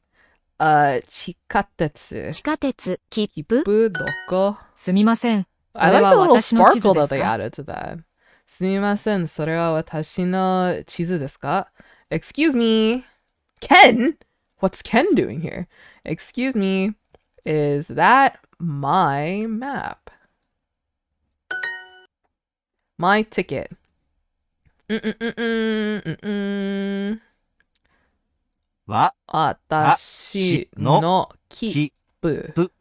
地下鉄。地下鉄、切切符。符どこ？すみません。そ I れ like は the little 私の地図 sparkle で that す they か？ added to that. すみません、それは私の地図ですか？ Excuse me. Ken? What's Ken doing here? Excuse me. Is that my map? My ticket.わ、私の切符。符。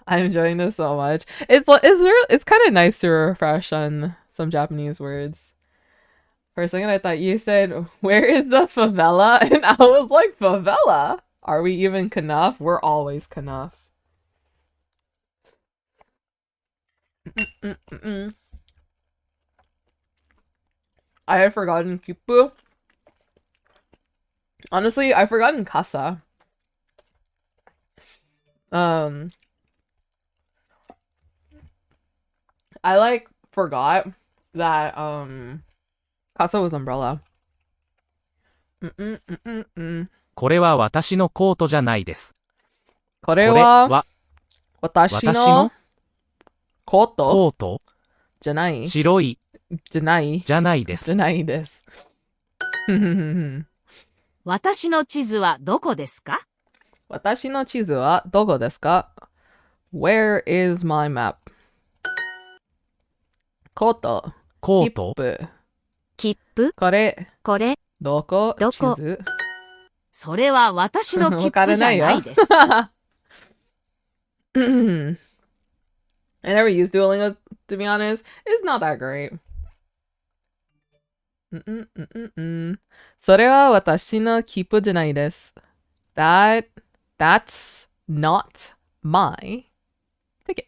I'm enjoying this so much. It's kind of nice to refresh on some Japanese words. For a second, I thought you said, "Where is the favela?" And I was like, "Favela? Are we even Kanaf? We're always Kanaf." I had forgotten Kipu. Honestly, I've forgotten Kasa. I like forgot that Kasa was umbrella. これは私のコートじゃないです。これこれはは私私ののコートコートじゃない白いじゃないじゃないですじゃ。ないです。私の地図はどこですか？私の地図はどこですか？ Where is my map? コート、コート切符、切符、これ、これ、どこ、どこ地図。それは私の切わから符じゃないよ。ないです。I never used Duolingo, to be honest. It's not that great. それは私の切符じゃないです。That's not my ticket.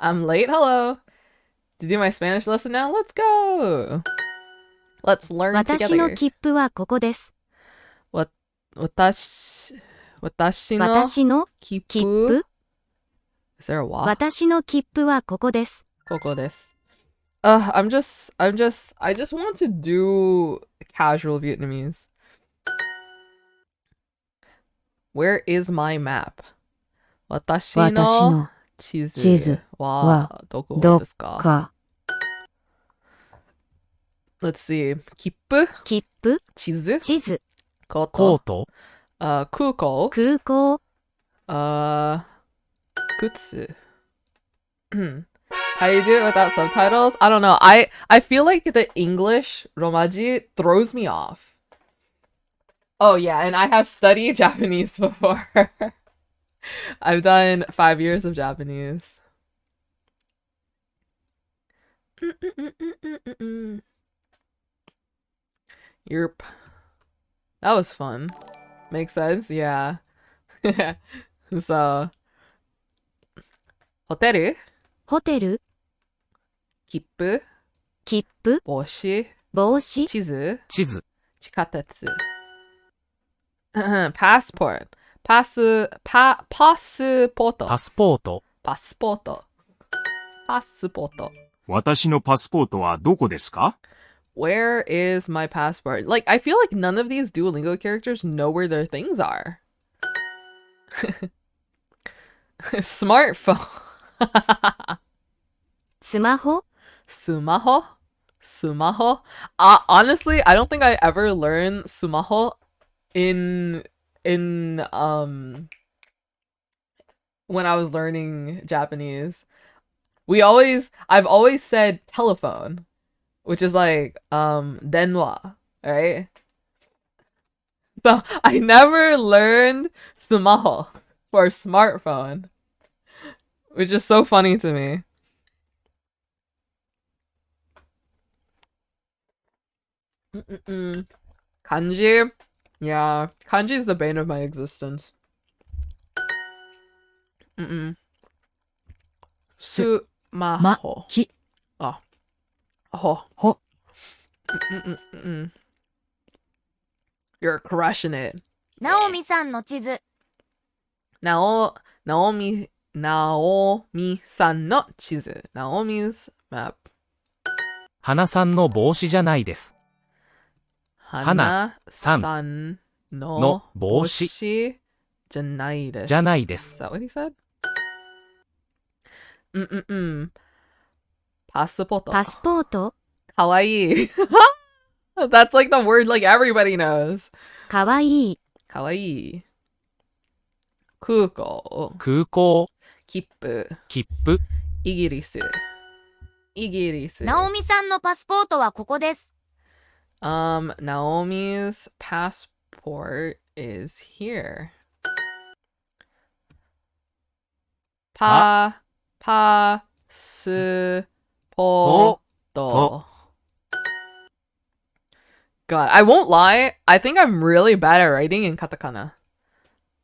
I'm late. Hello. To do my Spanish lesson now? Let's go. Let's learn 私の together. 切符はここです。私の私の切切符符 Is there a wa? 私の切符はここです。ここです。I just want to do casual Vietnamese. Where is my map? 私私のの地図地図はどこどですか？か、 Let's see. 切符切符、地図地図、コートコート、空港空港、靴How you do it without subtitles? I don't know. I feel like the English romaji throws me off. Oh yeah, and I have studied Japanese before. I've done 5 years of Japanese. Yerp. That was fun. Makes sense? Yeah. So, ホテルホテル、切符切符、帽子帽子、地図地図、地下鉄passport パスポートパスポート、パスポートパスポート私のパスポートはどこですか？ Where is my passport? Like, I feel like none of these Duolingo characters know where their things are. Smartphone. スマホ、 Sumaho? Sumaho? Honestly, I don't think I ever learned sumaho in when I was learning Japanese. I've always said telephone, which is like denwa, right? So I never learned sumaho for smartphone, which is so funny to me. Kanji? Yeah, kanji is the bane of my existence. Sumaho. き、 Oh. ほ、 You're crushing it. ナオミさんの地図。Naomiさんの地図。Naomi's map. 花さんの帽子じゃないです。花さんのの帽帽子子じゃないです。じゃないで Is す。 that what he said? パスポート。パスポート、かわいい。That's like the word like everybody knows. かわいい、かわいい。空港。空港、切符。切符、イギリス。イギリス。ナオミさんのパスポートはここです。Naomi's passport is here. Passport. God, I won't lie. I think I'm really bad at writing in katakana.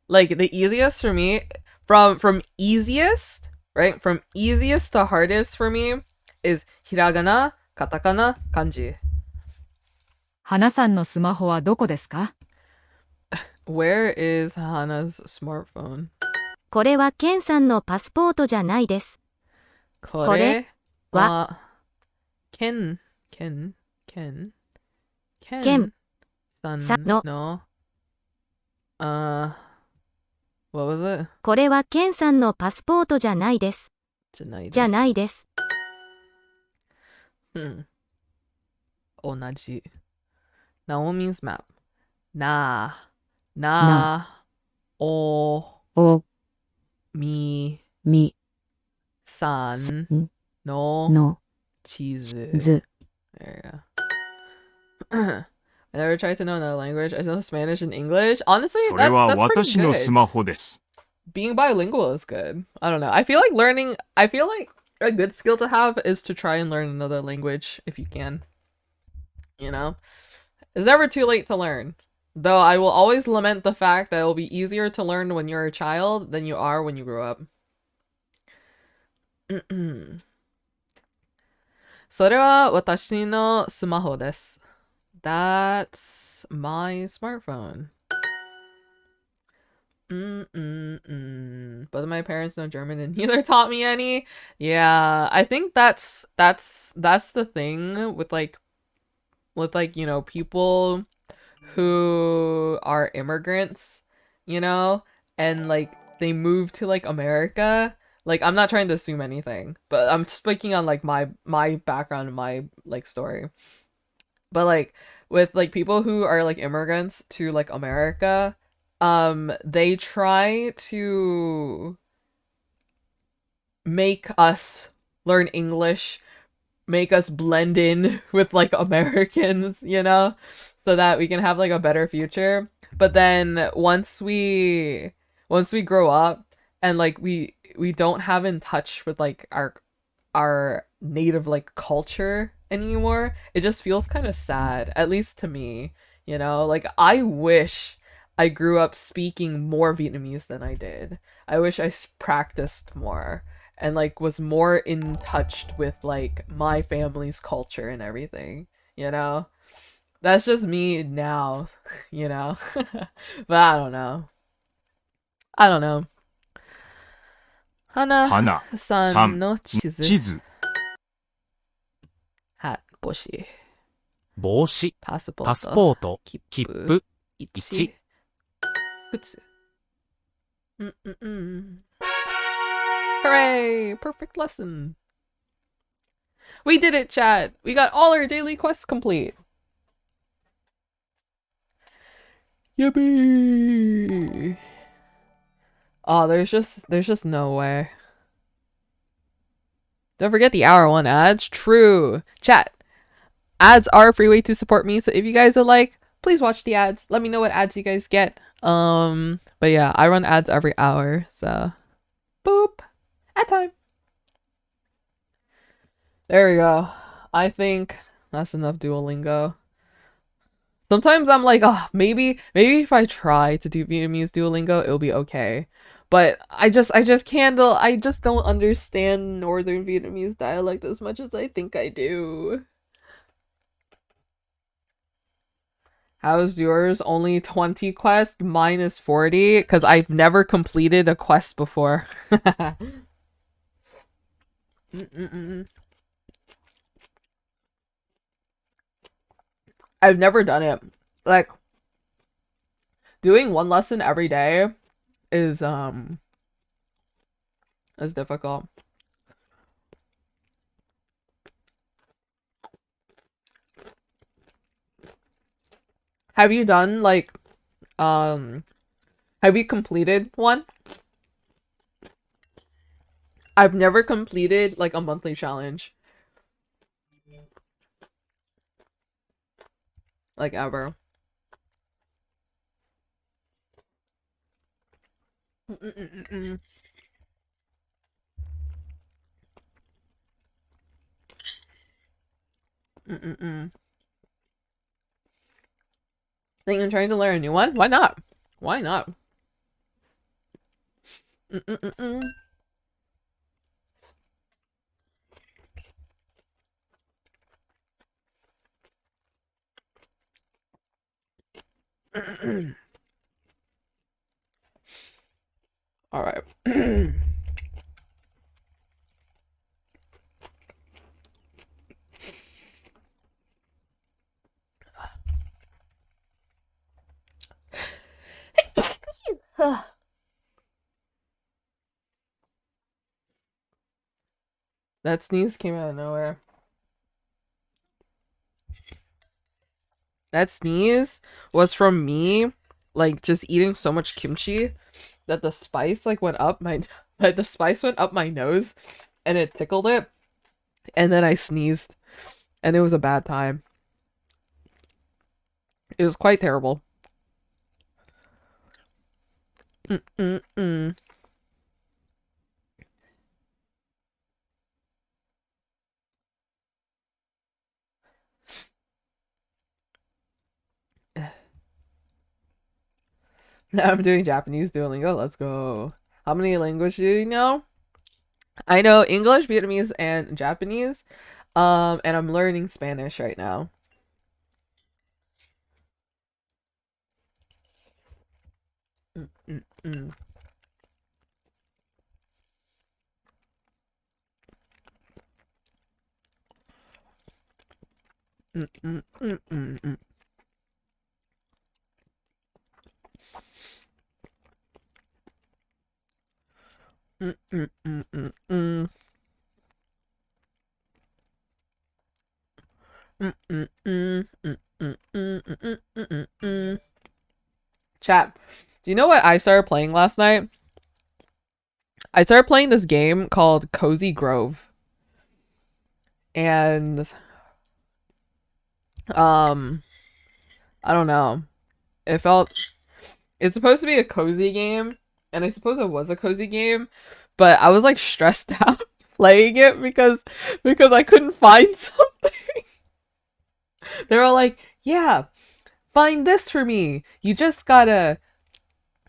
Like the easiest for me, from easiest, right? From easiest to hardest for me is hiragana, katakana, kanji. 花さんのスマホはどこですか？ Where is Hana's smartphone? これはケンさんのパスポートじゃないです。これははケンケンさんさんののwhat was it? これはケンさんのパスポートじゃないです。じゃないです。じゃないです。同じ。Naomi's map. おお、みみ、さんんのの、地図。ず。 There you go. I never tried to know another language. I know Spanish and English. Honestly, それは that's pretty 私のス good. マホです。 Being bilingual is good. I don't know. I feel like a good skill to have is to try and learn another language if you can. You know? It's never too late to learn. Though I will always lament the fact that it will be easier to learn when you're a child than you are when you grow up. それは私のスマホです。That's my smartphone. Both of my parents know German and neither taught me any. Yeah, I think that's the thing with you know, people who are immigrants, you know, and like they move to like America. Like, I'm not trying to assume anything, but I'm speaking on like my background and my like story. But like with like people who are like immigrants to like America, they try to make us learn English, make us blend in with like Americans, you know, so that we can have like a better future. But then once we grow up and like we don't have in touch with like our native like culture anymore, it just feels kind of sad, at least to me, you know? Like I wish I grew up speaking more Vietnamese than I did. I wish I practiced more and like was more in touch with like my family's culture and everything, you know? That's just me now, you know? But I don't know. I don't know. 花花さんの地図。地図、はい、帽子。帽子、パスポート。パスポート、切切符。符、 1。靴。Hooray! Perfect lesson. We did it, chat. We got all our daily quests complete. Yippee! Oh, there's just no way. Don't forget the hour 1 ads. True. Chat. Ads are a free way to support me, so if you guys would like, please watch the ads. Let me know what ads you guys get. But yeah, I run ads every hour, so boop. Ad time. There we go. I think that's enough Duolingo. Sometimes I'm like, oh, maybe if I try to do Vietnamese Duolingo, it'll be okay. But I just can't. I just don't understand Northern Vietnamese dialect as much as I think I do. How's yours? Only 20 quests? Mine is 40, because I've never completed a quest before. I've never done it. Like, doing one lesson every day is difficult. Have you done like have you completed one? I've never completed like a monthly challenge. Like ever. Think I'm trying to learn a new one? Why not? Why not? All right. That sneeze came out of nowhere. That sneeze was from me, like, just eating so much kimchi that the spice, like, went up my... Like, the spice went up my nose, and it tickled it, and then I sneezed, and it was a bad time. It was quite terrible. Now I'm doing Japanese Duolingo. Let's go. How many languages do you know? I know English, Vietnamese, and Japanese. And I'm learning Spanish right now. Mm, mm, mm, mm, mm. Mm, mm, mm, mm, mm, mm, mm, mm, mm, mm. Chat, do you know what I started playing last night? I started playing this game called Cozy Grove. And I don't know. It's supposed to be a cozy game, and I suppose it was a cozy game, but I was like stressed out playing it because I couldn't find something. They were like, "Yeah, find this for me. You just gotta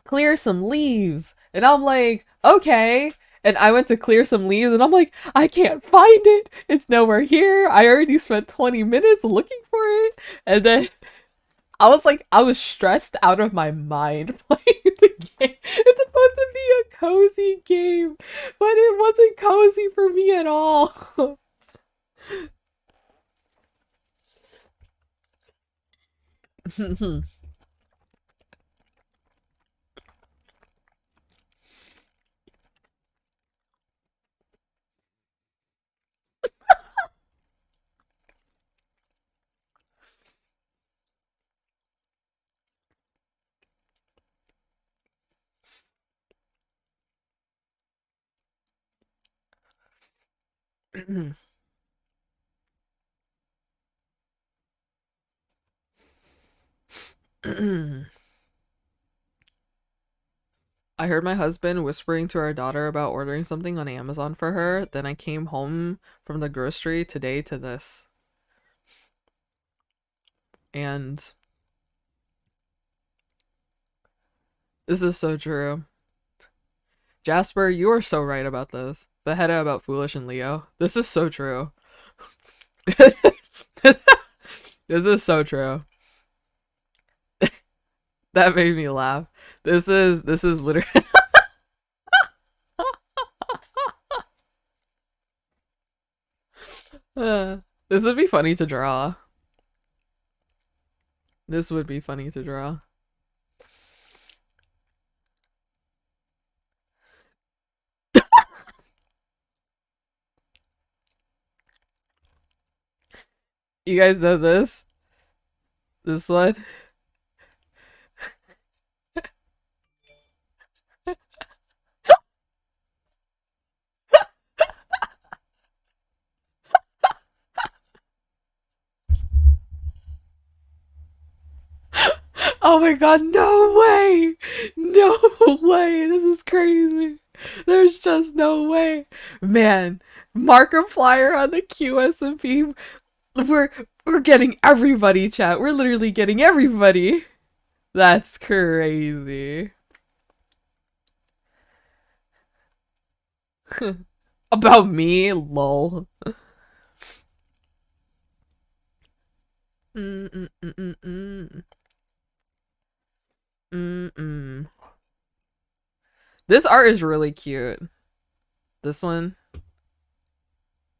clear some leaves." And I'm like, "Okay." And I went to clear some leaves and I'm like, "I can't find it. It's nowhere here. I already spent 20 minutes looking for it." And then I was stressed out of my mind playing the game. It's supposed to be a cozy game, but it wasn't cozy for me at all. I heard my husband whispering to our daughter about ordering something on Amazon for her. Then I came home from the grocery today to this. And this is so true. Jasper, you are so right about this. Beheta about Foolish and Leo. This is so true. This is so true. That made me laugh. This is literally this would be funny to draw. This would be funny to draw. You guys know this? This one? Oh my god, no way! No way! This is crazy. There's just no way. Man, Markiplier on the Qsmp. We're getting everybody, chat. We're literally getting everybody. That's crazy. About me? Lol. Mm mm mm mm mm. Mm mm. This art is really cute. This one.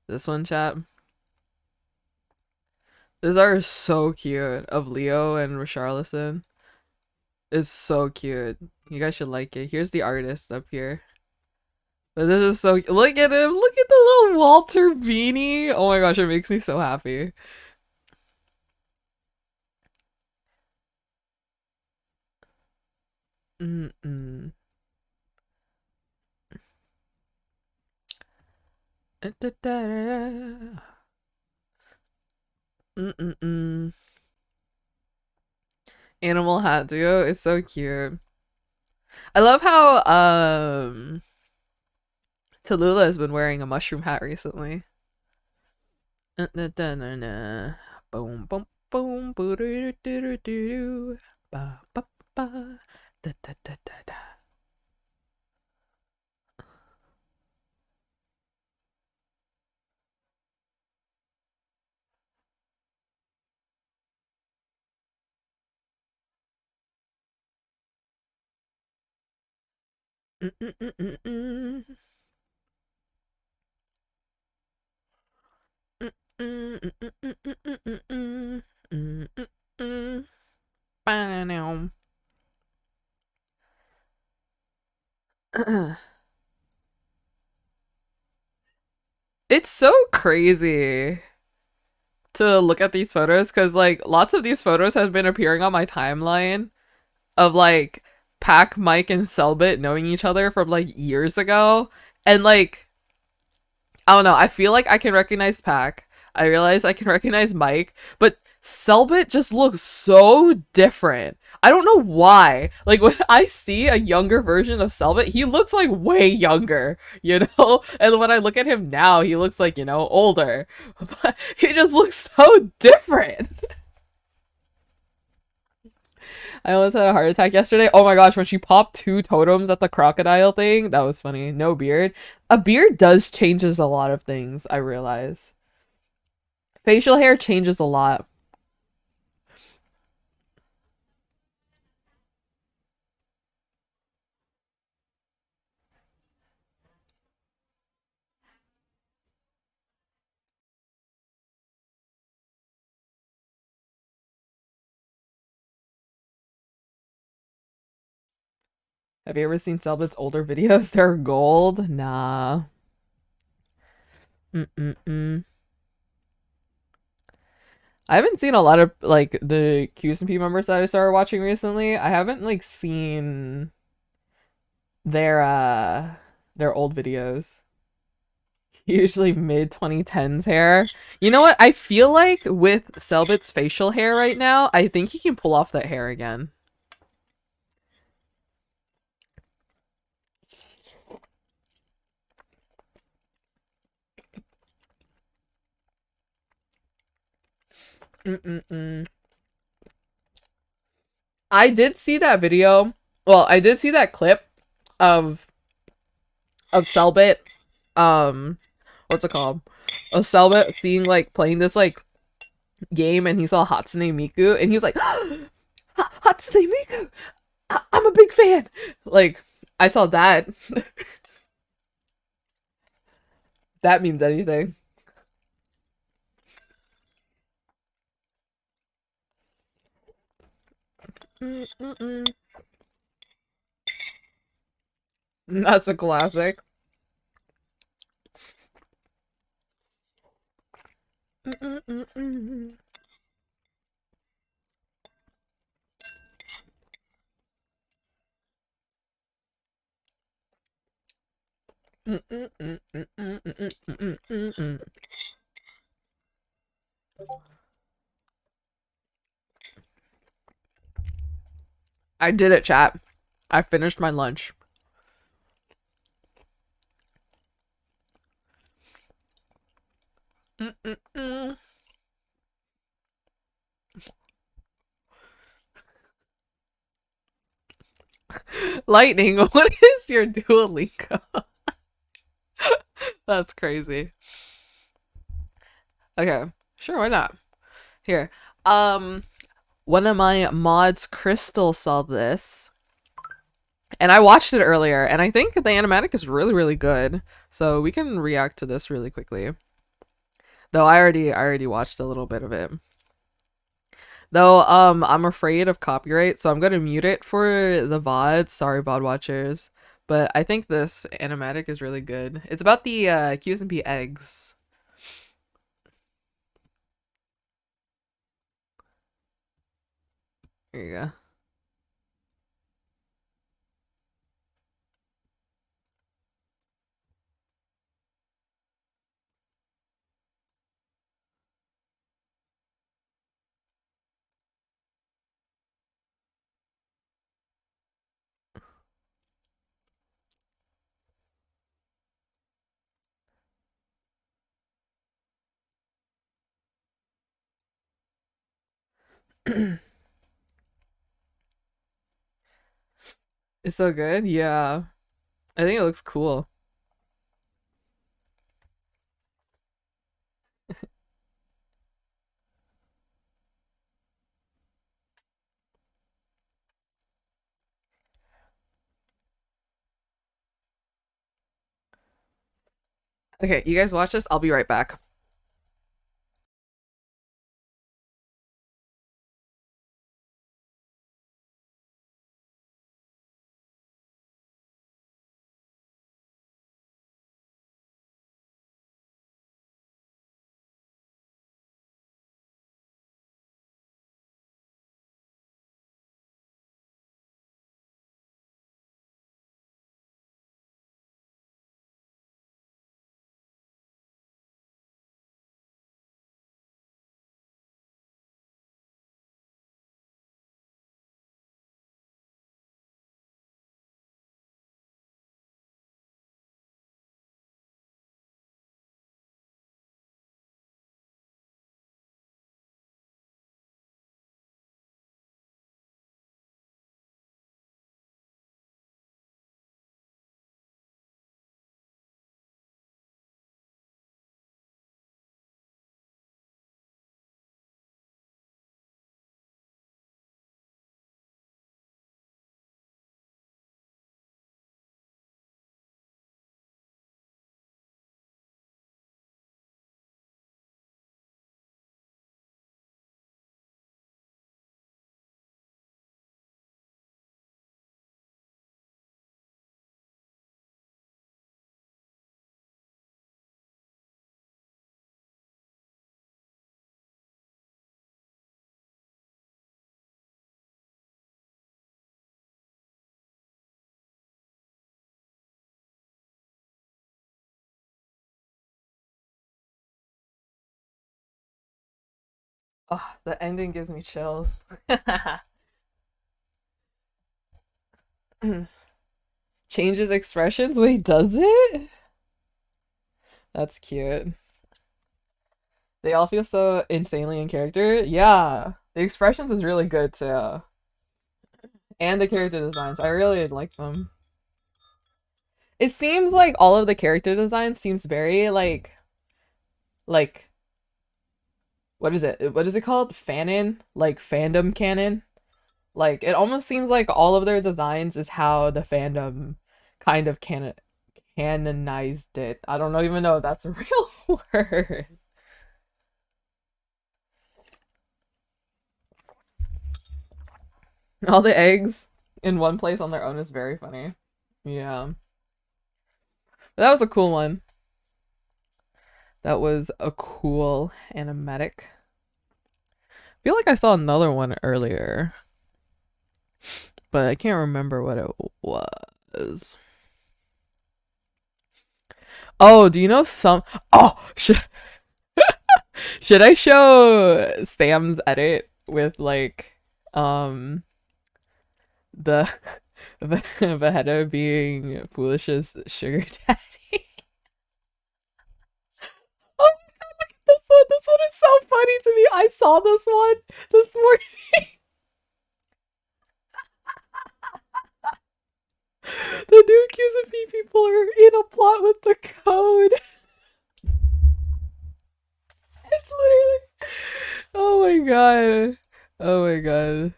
This one, chat. This art is so cute of Leo and Richarlison. It's so cute. You guys should like it. Here's the artist up here. But this is so look at him. Look at the little Walter beanie. Oh my gosh, it makes me so happy. Mm-mm. Mm-mm-mm. Animal hat duo. It's so cute. I love how Tallulah has been wearing a mushroom hat recently. Boom boom boom boo doo doo doo doo ba ba ba da da da da da. Mm-mm-mm-mm-mm. Mm-mm-mm-mm-mm-mm-mm. Mm-mm-mm. Ba-da-dum. It's so crazy to look at these photos because like lots of these photos have been appearing on my timeline of like Pac, Mike, and Selbit knowing each other from like years ago. And like, I don't know, I feel like I can recognize Pac. I realize I can recognize Mike, but Selbit just looks so different. I don't know why. Like when I see a younger version of Selbit, he looks like way younger, you know? And when I look at him now, he looks like, you know, older. But he just looks so different. I almost had a heart attack yesterday. Oh my gosh, when she popped 2 totems at the crocodile thing, that was funny. No beard. A beard does changes a lot of things, I realize. Facial hair changes a lot. Have you ever seen Selbit's older videos? They're gold? Nah. Mm-mm-mm. I haven't seen a lot of like the Qsmp members that I started watching recently. I haven't like seen their old videos. Usually mid 2010s hair. You know what? I feel like with Selbit's facial hair right now, I think he can pull off that hair again. Mm-mm-mm. I did see that video. Well, I did see that clip of Selbit. What's it called? Of Selbit seeing like playing this like game, and he saw Hatsune Miku, and he's like, Hatsune Miku, I'm a big fan. Like, I saw that. That means anything. Mm-mm-mm. That's a classic. Mm-mm-mm-mm. Mm-mm-mm-mm-mm-mm-mm-mm-mm. I did it, chat. I finished my lunch. Mm-mm-mm. Lightning, what is your Duolingo? That's crazy. Okay, sure, why not? Here, um, one of my mods, Crystal, saw this, and I watched it earlier, and I think the animatic is really, really good. So we can react to this really quickly. Though I already watched a little bit of it. Though, I'm afraid of copyright, so I'm gonna mute it for the VODs. Sorry, VOD watchers. But I think this animatic is really good. It's about the Qsmp eggs. Here you go. It's so good. Yeah. I think it looks cool. Okay, you guys watch this. I'll be right back. Oh, the ending gives me chills. Changes expressions? Wait, does it? That's cute. They all feel so insanely in character. Yeah, the expressions is really good too. And the character designs. I really like them. It seems like all of the character design seems very like what is it? What is it called? Fanon? Like fandom canon? Like it almost seems like all of their designs is how the fandom kind of canonized it. I don't even know if that's a real word. All the eggs in one place on their own is very funny. Yeah. But that was a cool one. That was a cool animatic. I feel like I saw another one earlier, but I can't remember what it was. Oh, do you know some? Oh, should I show Sam's edit with like the Vegeta being foolish as sugar daddy? Oh my god, look at this one. This one is so funny to me. I saw this one this morning. The new Qsmp people are in a plot with the code. It's literally. Oh my god. Oh my god.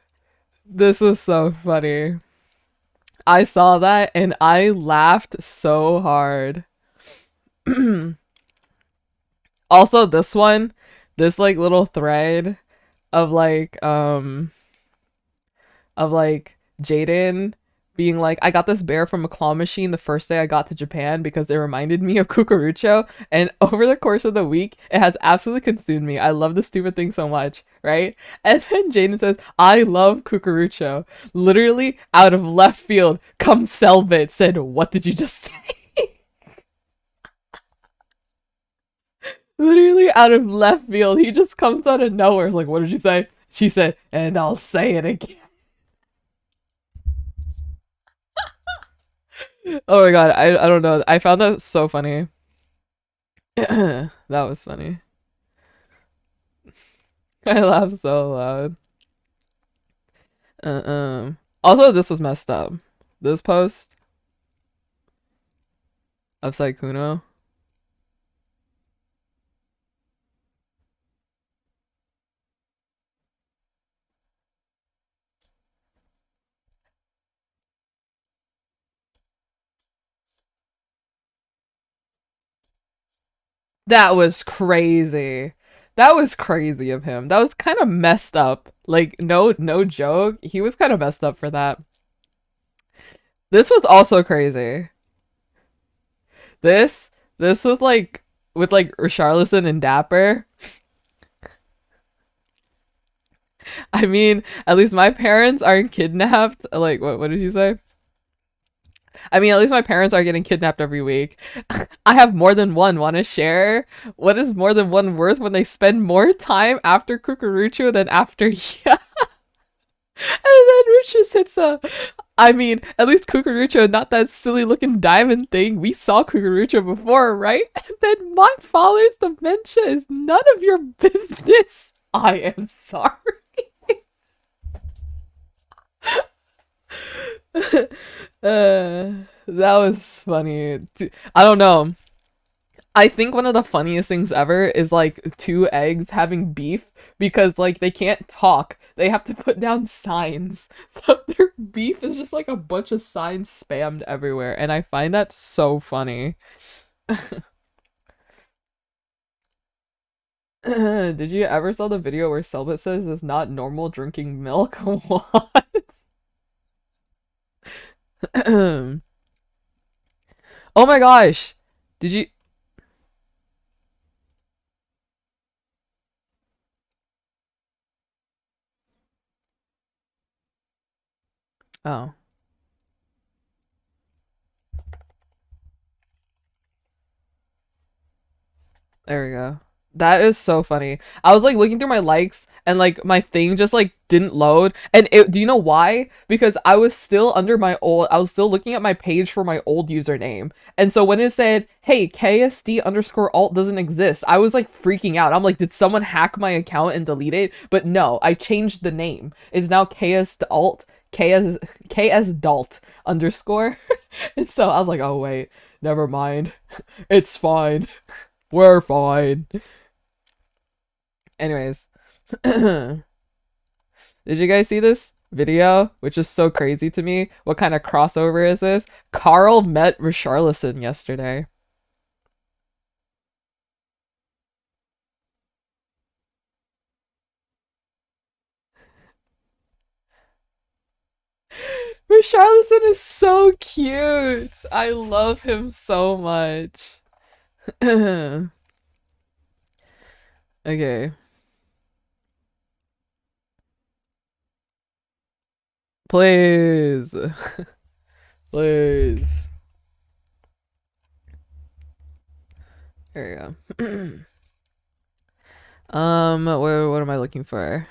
This is so funny. I saw that and I laughed so hard. Also, this one, this like little thread of like Jaden being like, I got this bear from a claw machine the first day I got to Japan because it reminded me of Cucurucho. And over the course of the week, it has absolutely consumed me. I love this stupid thing so much, right? And then Jaden says, I love Cucurucho. Literally out of left field, come Selbit said, what did you just say? Literally out of left field, he just comes out of nowhere. It's like, what did you say? She said, and I'll say it again. Oh my god, I don't know. I found that so funny. That was funny. I laughed so loud. Also, this was messed up. This post of Saikuno. That was crazy. That was crazy of him. That was kind of messed up. Like, no joke. He was kind of messed up for that. This was also crazy. This was like with like Richarlison and Dapper. I mean, at least my parents aren't kidnapped. Like, what did he say? I mean, at least my parents are getting kidnapped every week. I have more than one. Want to share? What is more than one worth when they spend more time after Cucurucho than after yeah? And then Rich just hits a. I mean, at least Cucurucho, not that silly looking diamond thing. We saw Cucurucho before, right? And then my father's dementia is none of your business. I am sorry. That was funny. I don't know. I think one of the funniest things ever is like two eggs having beef because like they can't talk. They have to put down signs. So their beef is just like a bunch of signs spammed everywhere. And I find that so funny. Did you ever saw the video where Selbit says it's not normal drinking milk? What? Oh my gosh. Did you Oh. There we go. That is so funny. I was like looking through my likes and like my thing just like didn't load. And do you know why? Because I was still looking at my page for my old username. And so when it said, hey, KSD_alt doesn't exist, I was like freaking out. I'm like, did someone hack my account and delete it? But no, I changed the name. It's now KSDalt, KSDalt _. And so I was like, oh wait, never mind. It's fine. We're fine. Anyways, did you guys see this video, which is so crazy to me? What kind of crossover is this? Carl met Richarlison yesterday. Richarlison is so cute. I love him so much. Okay. Please. Please. There you go. What am I looking for?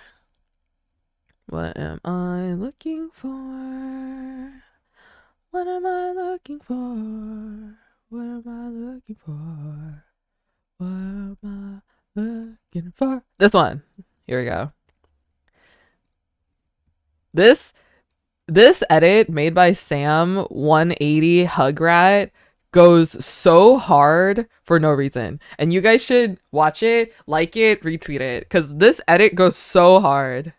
What am I looking for? What am I looking for? What am I looking for? What am I looking for? This one. Here we go. This edit made by Sam 180 Hugrat goes so hard for no reason. And you guys should watch it, like it, retweet it, because this edit goes so hard.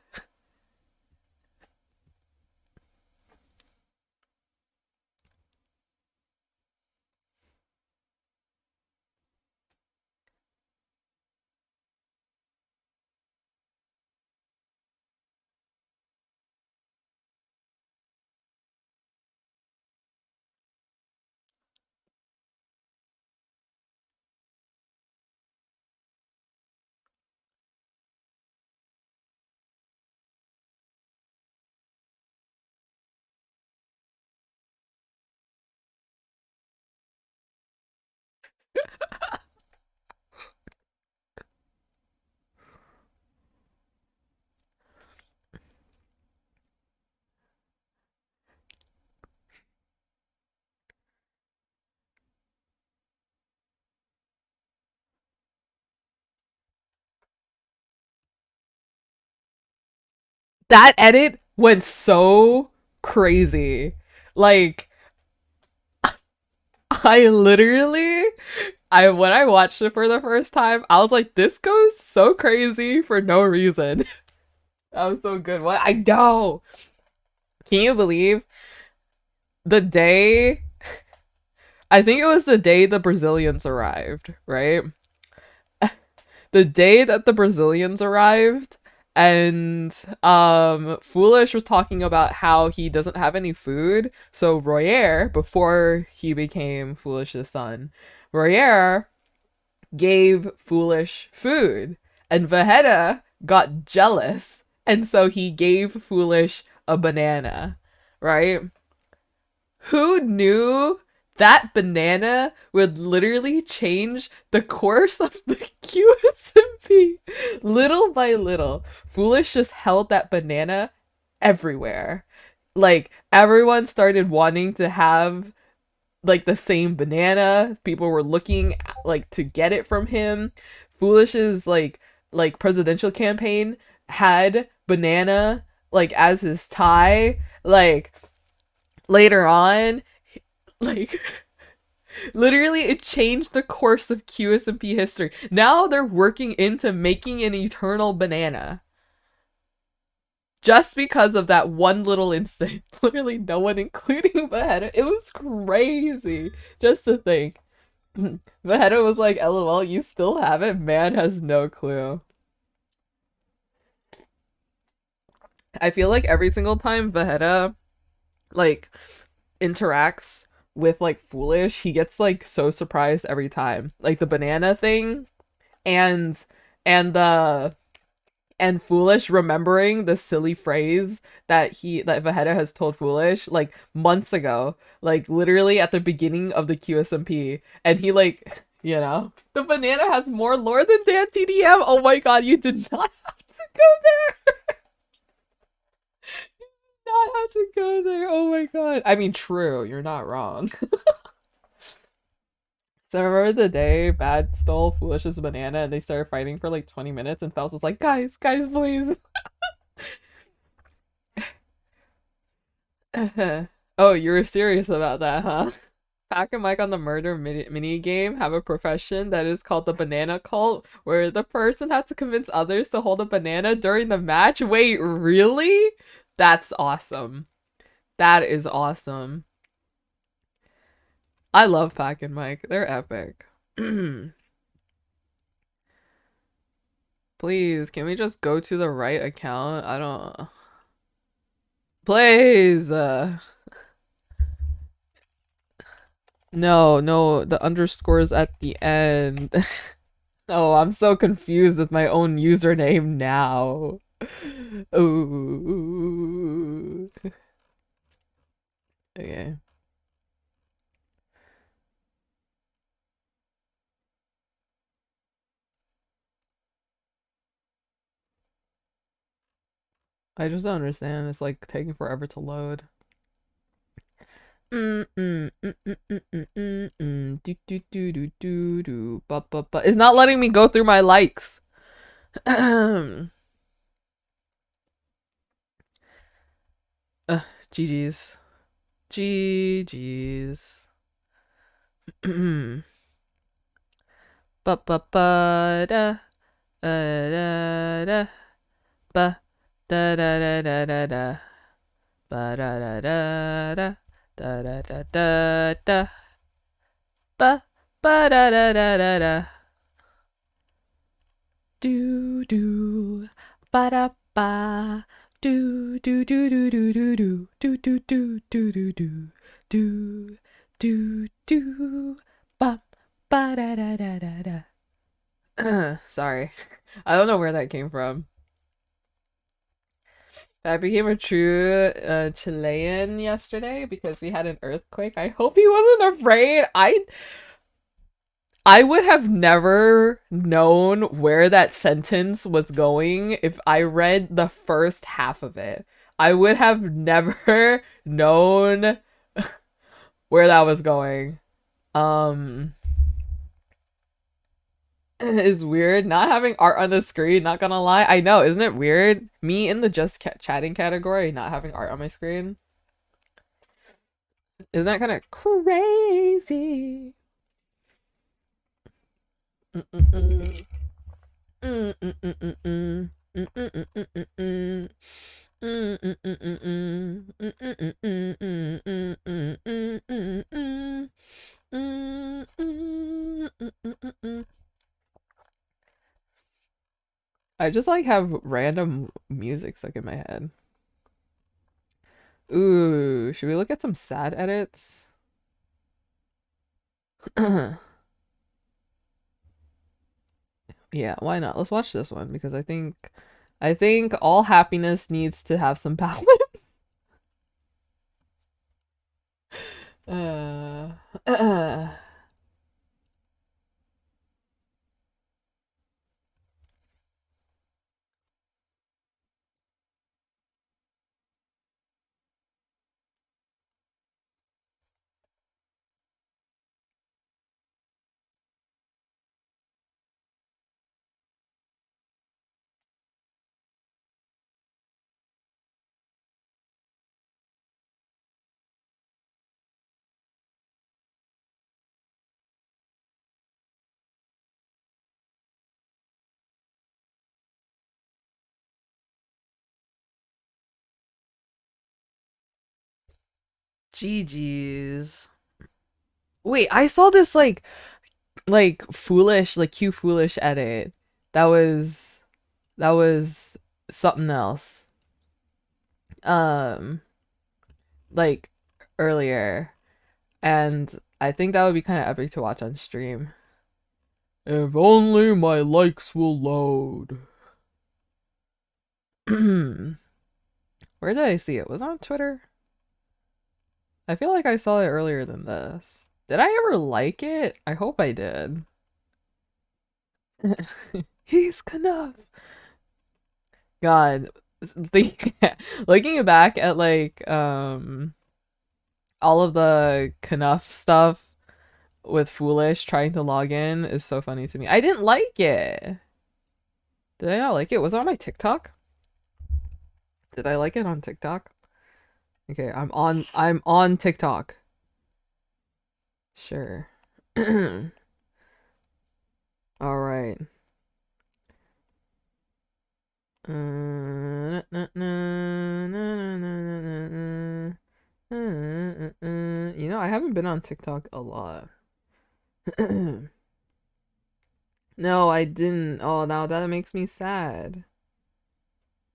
That edit went so crazy. Like, I literally, when I watched it for the first time, I was like, this goes so crazy for no reason. That was so good. What? I know. Can you believe the day? I think it was the day the Brazilians arrived, right? The day that the Brazilians arrived, and Foolish was talking about how he doesn't have any food. So Royer, before he became Foolish's son, Royer gave Foolish food, and Vegeta got jealous, and so he gave Foolish a banana, right? Who knew that banana would literally change the course of the Qsmp? Little by little, Foolish just held that banana everywhere. Like, everyone started wanting to have like the same banana. People were looking like to get it from him. Foolish's like presidential campaign had banana like as his tie. Like, later on, like literally it changed the course of Qsmp history. Now they're working into making an eternal banana. Just because of that one little incident. Literally no one, including Vegeta. It was crazy. Just to think. Vegeta was like, LOL, you still have it? Man has no clue. I feel like every single time Vegeta like interacts with like Foolish, he gets like so surprised every time. Like the banana thing and Foolish remembering the silly phrase that Vegeta has told Foolish like months ago, like literally at the beginning of the Qsmp, and he like You know, the banana has more lore than Dan TDM. Oh my god, you did not have to go there. You did not have to go there. Oh my god. I mean, true. You're not wrong. So remember the day Bad stole Foolish's banana and they started fighting for like 20 minutes and Phelps was like, guys, please. Oh, you were serious about that, huh? Pack and Mike on the murder mini game have a profession that is called the banana cult, where the person has to convince others to hold a banana during the match. Wait, really? That's awesome. That is awesome. I love Pack and Mike. They're epic. Please, can we just go to the right account? I don't... Please! No, the underscore's at the end. Oh, I'm so confused with my own username now. Ooh. Okay. I just don't understand. It's like taking forever to load. Do do do do do do. It's not letting me go through my likes. GG's. GG's. Ba ba ba da da da ba da da da da da da ba da da da da da da da da da ba ba da da da da da do do ba da ba do do do do do do do do do do do do do do do do ba ba da da da da da. Sorry, I don't know where that came from. I became a true Chilean yesterday because we had an earthquake. I hope he wasn't afraid. I would have never known where that sentence was going if I read the first half of it. I would have never known where that was going. Is weird not having art on the screen, not gonna lie. I know, isn't it weird? Me in the just chatting category, not having art on my screen. Isn't that kind of crazy? I just like have random music stuck in my head. Ooh, should we look at some sad edits? Yeah, why not? Let's watch this one because I think all happiness needs to have some balance. uh, GG's. Wait, I saw this foolish, like cute foolish edit. That was something else. Um like earlier. And I think that would be kind of epic to watch on stream. If only my likes will load. Where did I see it? Was it on Twitter? I feel like I saw it earlier than this. Did I ever like it? I hope I did. He's Knuff. God, looking back at like all of the Knuff stuff with Foolish trying to log in is so funny to me. I didn't like it. Did I not like it? Was it on my TikTok? Did I like it on TikTok? Okay, I'm on TikTok. Sure. All right. You know, I haven't been on TikTok a lot. No, I didn't. Oh, now that makes me sad.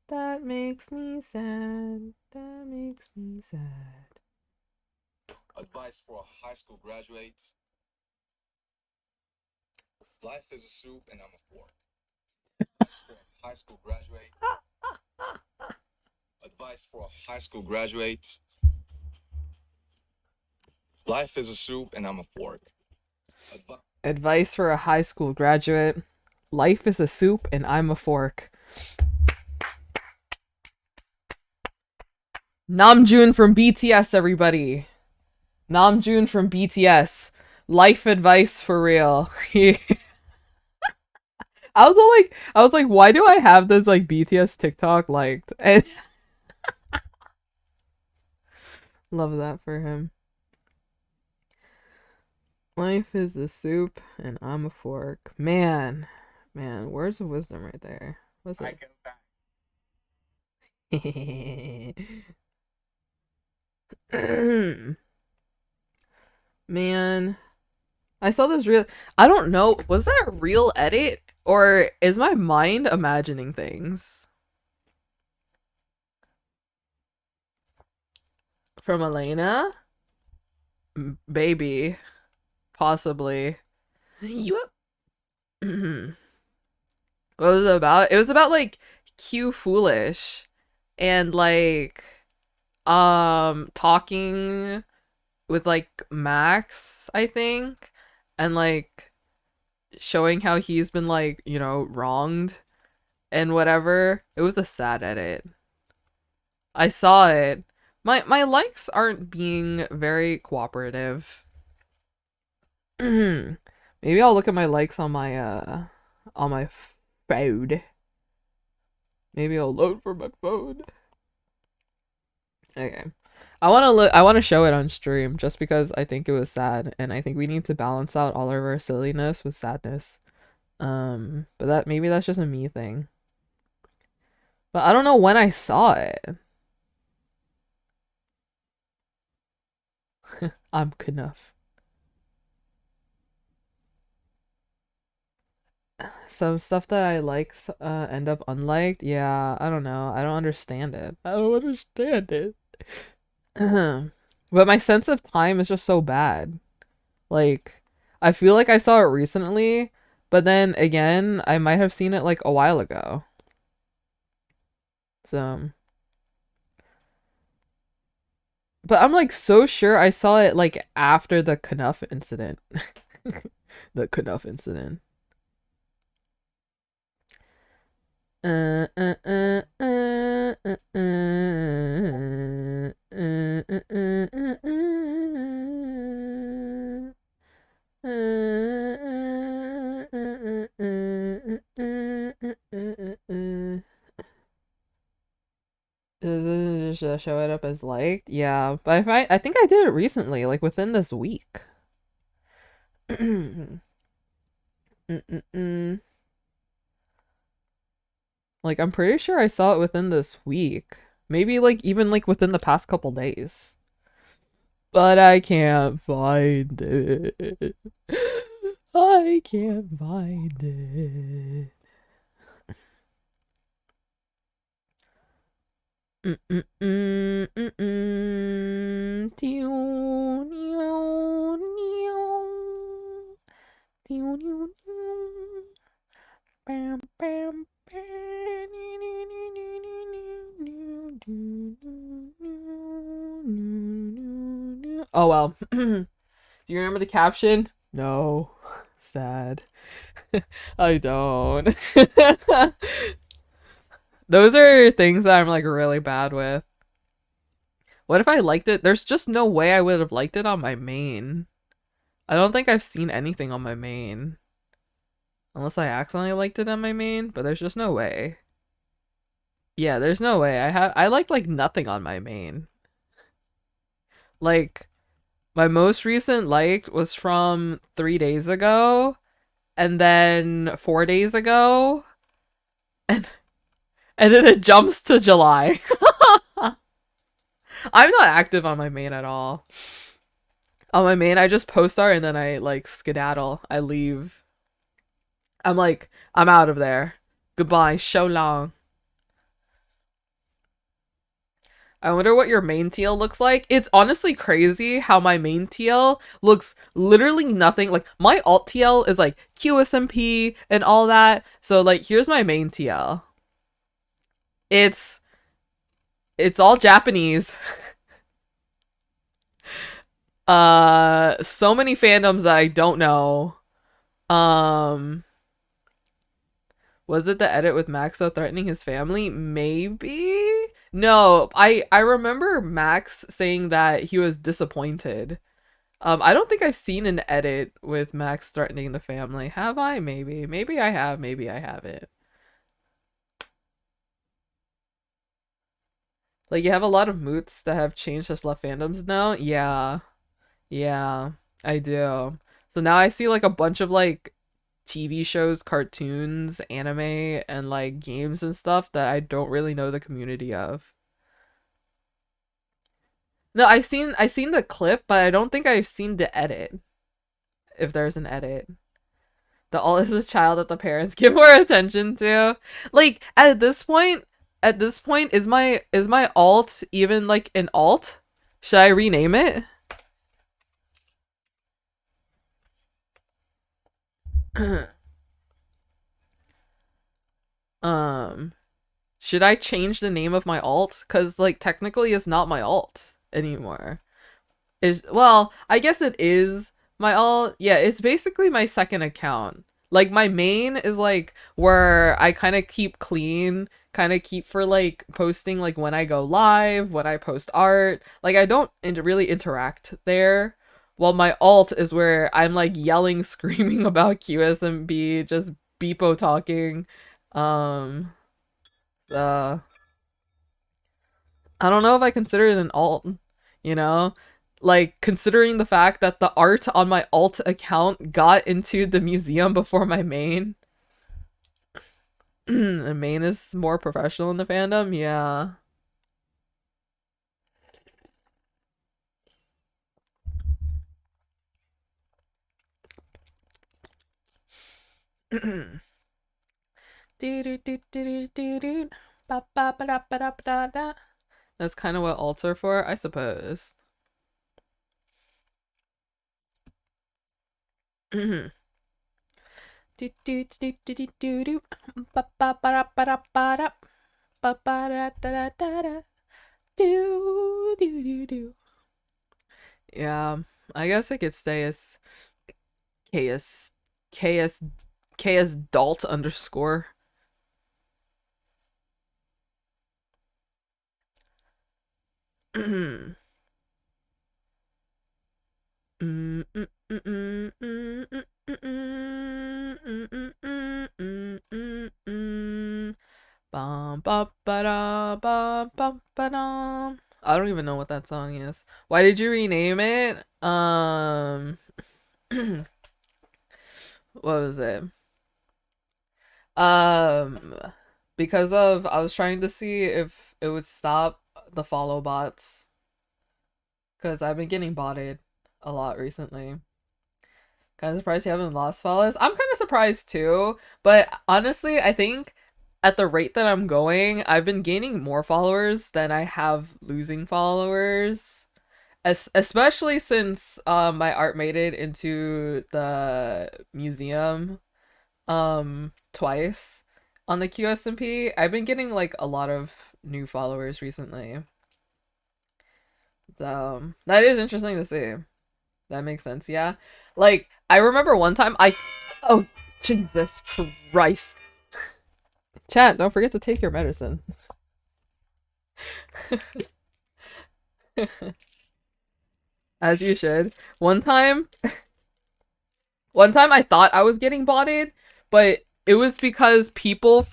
That makes me sad. That makes me sad. Advice for a high school graduate. Life is a soup and I'm a fork. For a high school graduate. Advice for a high school graduate. Life is a soup and I'm a fork. Advice for a high school graduate. Life is a soup and I'm a fork. Namjoon from BTS, everybody. Namjoon from BTS. Life advice for real. I was like, why do I have this like BTS TikTok liked? And love that for him. Life is a soup and I'm a fork. Man, words of wisdom right there. What's it? Man, I saw this real. I don't know. Was that a real edit or is my mind imagining things? From Elena? Baby. Possibly. Yup. What was it about? It was about like Q Foolish and like talking with like Max, I think, and like showing how he's been like, you know, wronged and whatever. It was a sad edit. I saw it. My likes aren't being very cooperative. Maybe I'll look at my likes on my phone. Maybe I'll load for my phone. Okay. I want to show it on stream just because I think it was sad and I think we need to balance out all of our silliness with sadness. But that maybe that's just a me thing. But I don't know when I saw it. I'm Knuff. Some stuff that I like end up unliked. Yeah, I don't know. I don't understand it. I don't understand it. But my sense of time is just so bad. Like, I feel like I saw it recently, but then again, I might have seen it like a while ago. So, but I'm like so sure I saw it like after the Knuff incident. The Knuff incident. Does it just show it up as liked? Yeah, but if I think I did it recently, like within this week. Like I'm pretty sure I saw it within this week. Maybe like even like within the past couple days. But I can't find it. I can't find it. Oh well. Do you remember the caption? No. Sad. I don't. Those are things that I'm like really bad with. What if I liked it? There's just no way I would have liked it on my main. I don't think I've seen anything on my main. Unless I accidentally liked it on my main, but there's just no way. Yeah, there's no way. I like nothing on my main. Like my most recent liked was from 3 days ago, and then 4 days ago, and then it jumps to July. I'm not active on my main at all. On my main, I just post art and then I like skedaddle. I leave. I'm like, I'm out of there. Goodbye, so long. I wonder what your main TL looks like. It's honestly crazy how my main TL looks literally nothing. Like, my alt TL is like Qsmp and all that. So, like, here's my main TL. It's all Japanese. So many fandoms that I don't know. Was it the edit with Maxo threatening his family? Maybe? No, I remember Max saying that he was disappointed. I don't think I've seen an edit with Max threatening the family. Have I? Maybe. Maybe I have, maybe I haven't. Like, you have a lot of moots that have changed their left fandoms now? Yeah. Yeah, I do. So now I see like a bunch of like TV shows, cartoons, anime, and like games and stuff that I don't really know the community of. No, I've seen the clip, but I don't think I've seen the edit. If there's an edit. The all is a child that the parents give more attention to. Like at this point, is my alt even like an alt? Should I rename it? Should I change the name of my alt? Cause like technically it's not my alt anymore. Well, I guess it is my alt. Yeah, it's basically my second account. Like my main is like where I kind of keep clean, kind of keep for like posting like when I go live, when I post art. Like I don't really interact there. While my alt is where I'm like yelling, screaming about QSMB, just beepo talking. Um, uh, I don't know if I consider it an alt, you know? Like, considering the fact that the art on my alt account got into the museum before my main. The main is more professional in the fandom? Yeah. That's kind of what alts are for, I suppose. Yeah, I guess I could stay as KS KS KS Dalt underscore. Bum, ba, ba, da, ba, bum, ba, dum. I don't even know what that song is. Why did you rename it? What was it? Um, because of I was trying to see if it would stop the follow bots. Because I've been getting botted a lot recently. Kind of surprised you haven't lost followers. I'm kind of surprised too, but honestly, I think at the rate that I'm going, I've been gaining more followers than I have losing followers. Especially since my art made it into the museum twice on the Qsmp. I've been getting like a lot of new followers recently. So that is interesting to see. That makes sense, yeah. Like, I remember one time oh, Jesus Christ. Chat, don't forget to take your medicine. As you should. One time I thought I was getting botted, but it was because because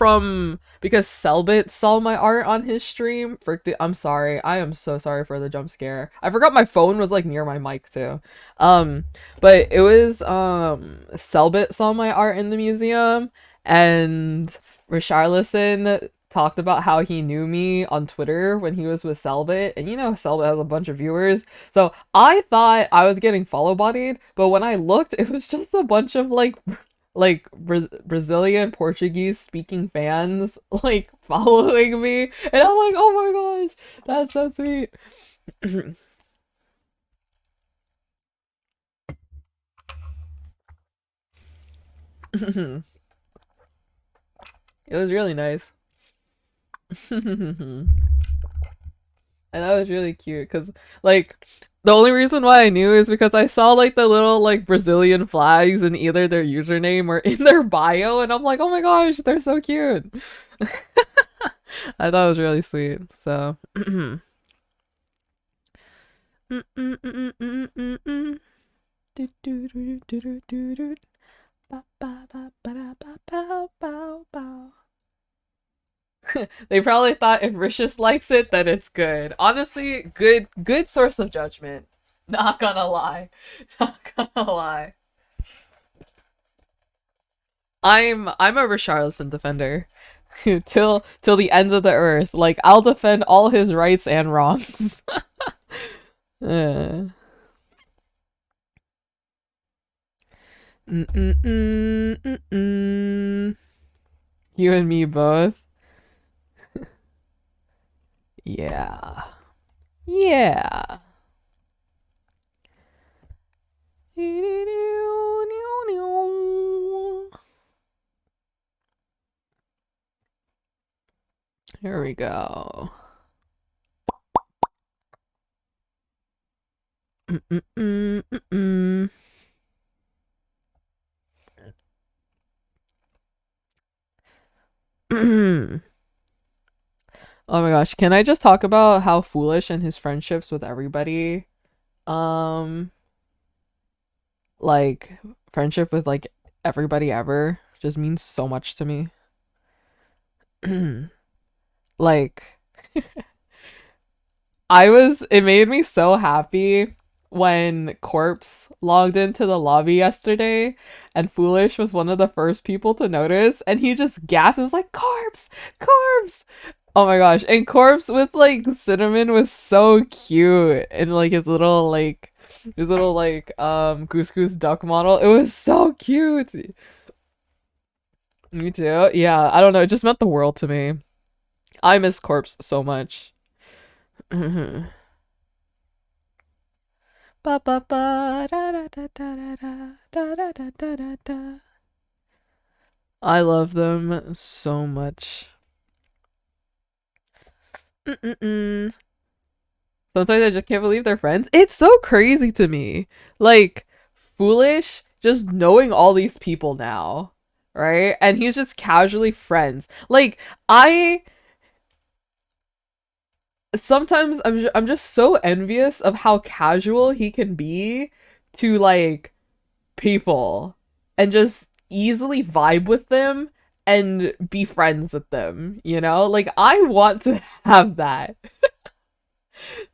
Selbit saw my art on his stream. I'm sorry. I am so sorry for the jump scare. I forgot my phone was like near my mic too. But it was Selbit saw my art in the museum, and Richarlison talked about how he knew me on Twitter when he was with Selbit, and you know Selbit has a bunch of viewers, so I thought I was getting follow bodied, but when I looked, it was just a bunch of Brazilian Portuguese speaking fans like following me, and I'm like, oh my gosh, that's so sweet. It was really nice. And that was really cute because like the only reason why I knew is because I saw like the little like Brazilian flags in either their username or in their bio, and I'm like, oh my gosh, they're so cute. I thought it was really sweet. So they probably thought if Rishis likes it, that it's good. Honestly, good source of judgment. Not gonna lie. Not gonna lie. I'm a Richarlison defender. till the ends of the earth. Like, I'll defend all his rights and wrongs. You and me both. Yeah. Yeah. Here we go. Oh my gosh, can I just talk about how foolish and his friendships with everybody? Like, friendship with like everybody ever just means so much to me. Like, it made me so happy when Corpse logged into the lobby yesterday, and Foolish was one of the first people to notice, and he just gasped and was like, Corpse! Corpse! Oh my gosh, and Corpse with like Cinnamon was so cute, and like his little Goose Goose duck model, it was so cute. Me too. Yeah, I don't know, it just meant the world to me. I miss Corpse so much. Ba ba ba da da da da da da da da da da da. I love them so much. Sometimes I just can't believe they're friends. It's so crazy to me. Like, Foolish just knowing all these people now, right? And he's just casually friends. Like, sometimes I'm just so envious of how casual he can be to like people and just easily vibe with them and be friends with them, you know? Like, I want to have that.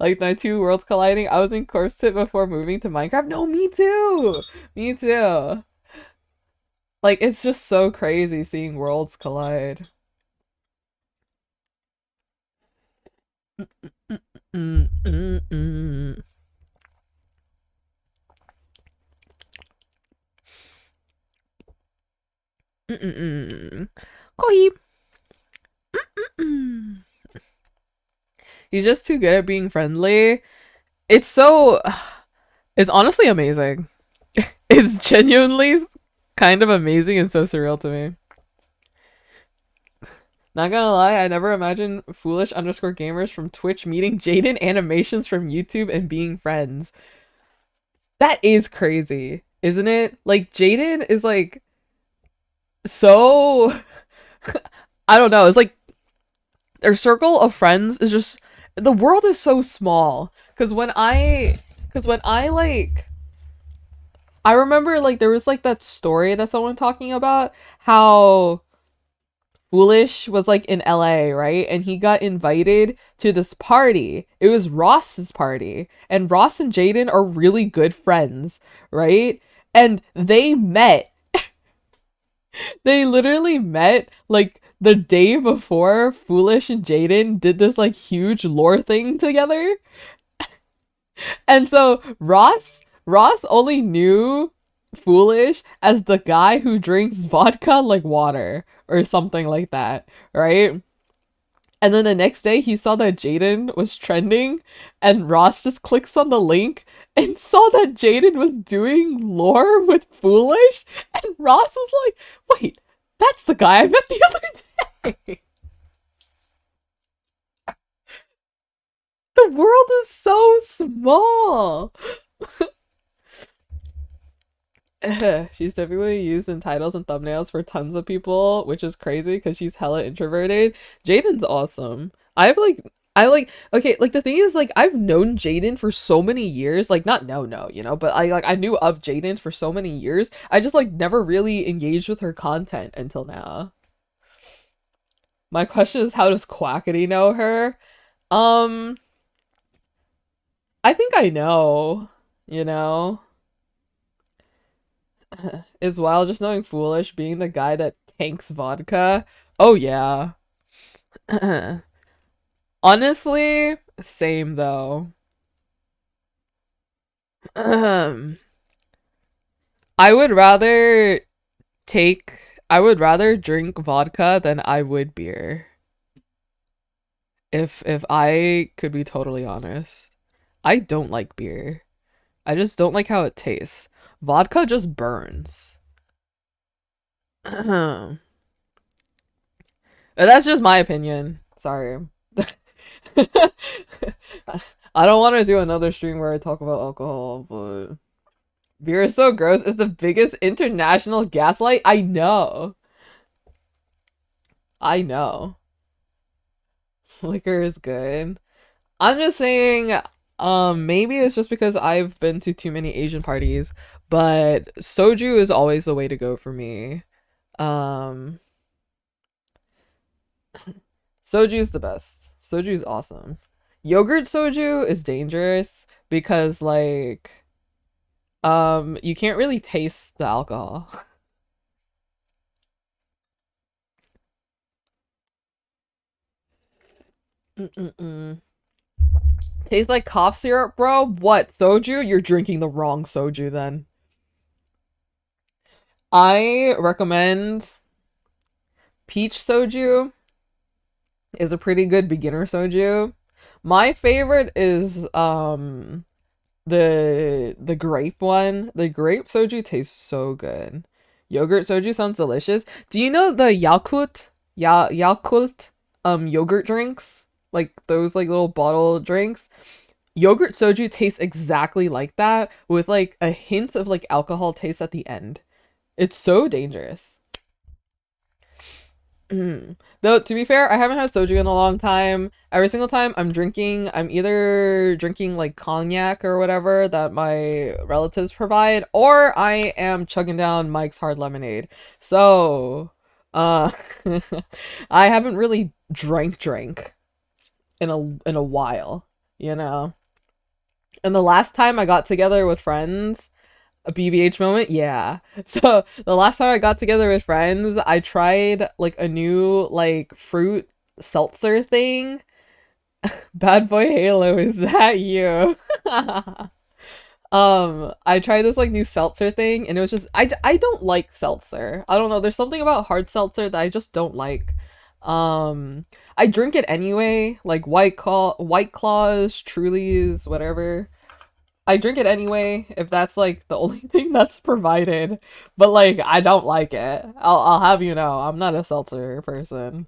Like, my two worlds colliding. I was in Corpse Tip before moving to Minecraft. No, me too! Me too. Like, it's just so crazy seeing worlds collide. Koi. He's just too good at being friendly. It's honestly amazing. It's genuinely kind of amazing and so surreal to me. Not gonna lie, I never imagined foolish_gamers from Twitch meeting Jaden animations from YouTube and being friends. That is crazy, isn't it? Like Jaden is like so I don't know, it's like their circle of friends is just the world is so small. Cause when I like I remember like there was like that story that someone talking about how Foolish was like in LA, right? And he got invited to this party. It was Ross's party. And Ross and Jaden are really good friends, right? And they met. They literally met like the day before Foolish and Jaden did this like huge lore thing together. And so Ross only knew Foolish as the guy who drinks vodka like water or something like that, right? And then the next day he saw that Jaden was trending and Ross just clicks on the link and saw that Jaden was doing lore with Foolish and Ross was like, wait, that's the guy I met the other day. The world is so small. She's typically used in titles and thumbnails for tons of people, which is crazy because she's hella introverted. Jaden's awesome. Okay, like the thing is like I've known Jaden for so many years, like not no, you know, but I knew of Jaden for so many years. I just like never really engaged with her content until now. My question is, how does Quackity know her? Um, I think I know, you know. Is wild just knowing Foolish being the guy that tanks vodka. Oh yeah. Honestly, same though. I would rather I would rather drink vodka than I would beer. If I could be totally honest. I don't like beer. I just don't like how it tastes. Vodka just burns. That's just my opinion. Sorry. I don't want to do another stream where I talk about alcohol, but beer is so gross. It's the biggest international gaslight. I know. I know. Liquor is good. I'm just saying, maybe it's just because I've been to too many Asian parties, but soju is always the way to go for me. Um, Soju is the best. Soju is awesome. Yogurt soju is dangerous because like you can't really taste the alcohol. Mm-mm-mm. Tastes like cough syrup, bro? What? Soju? You're drinking the wrong soju then. I recommend peach soju is a pretty good beginner soju. My favorite is the grape one. The grape soju tastes so good. Yogurt soju sounds delicious. Do you know the Yakult? Yakult yogurt drinks? Like those like little bottle drinks? Yogurt soju tastes exactly like that with like a hint of like alcohol taste at the end. It's so dangerous. Though, to be fair, I haven't had soju in a long time. Every single time I'm either drinking like cognac or whatever that my relatives provide, or I am chugging down Mike's Hard Lemonade. So, uh, I haven't really drank in a while, you know. And the last time I got together with friends, a BBH moment? Yeah. So the last time I got together with friends, I tried like a new like fruit seltzer thing. Bad boy Halo, is that you? I tried this like new seltzer thing and it was just I don't like seltzer. I don't know, there's something about hard seltzer that I just don't like. I drink it anyway, like White Claws, Trulies, whatever. I drink it anyway if that's like the only thing that's provided, but like I don't like it. I'll have you know, I'm not a seltzer person.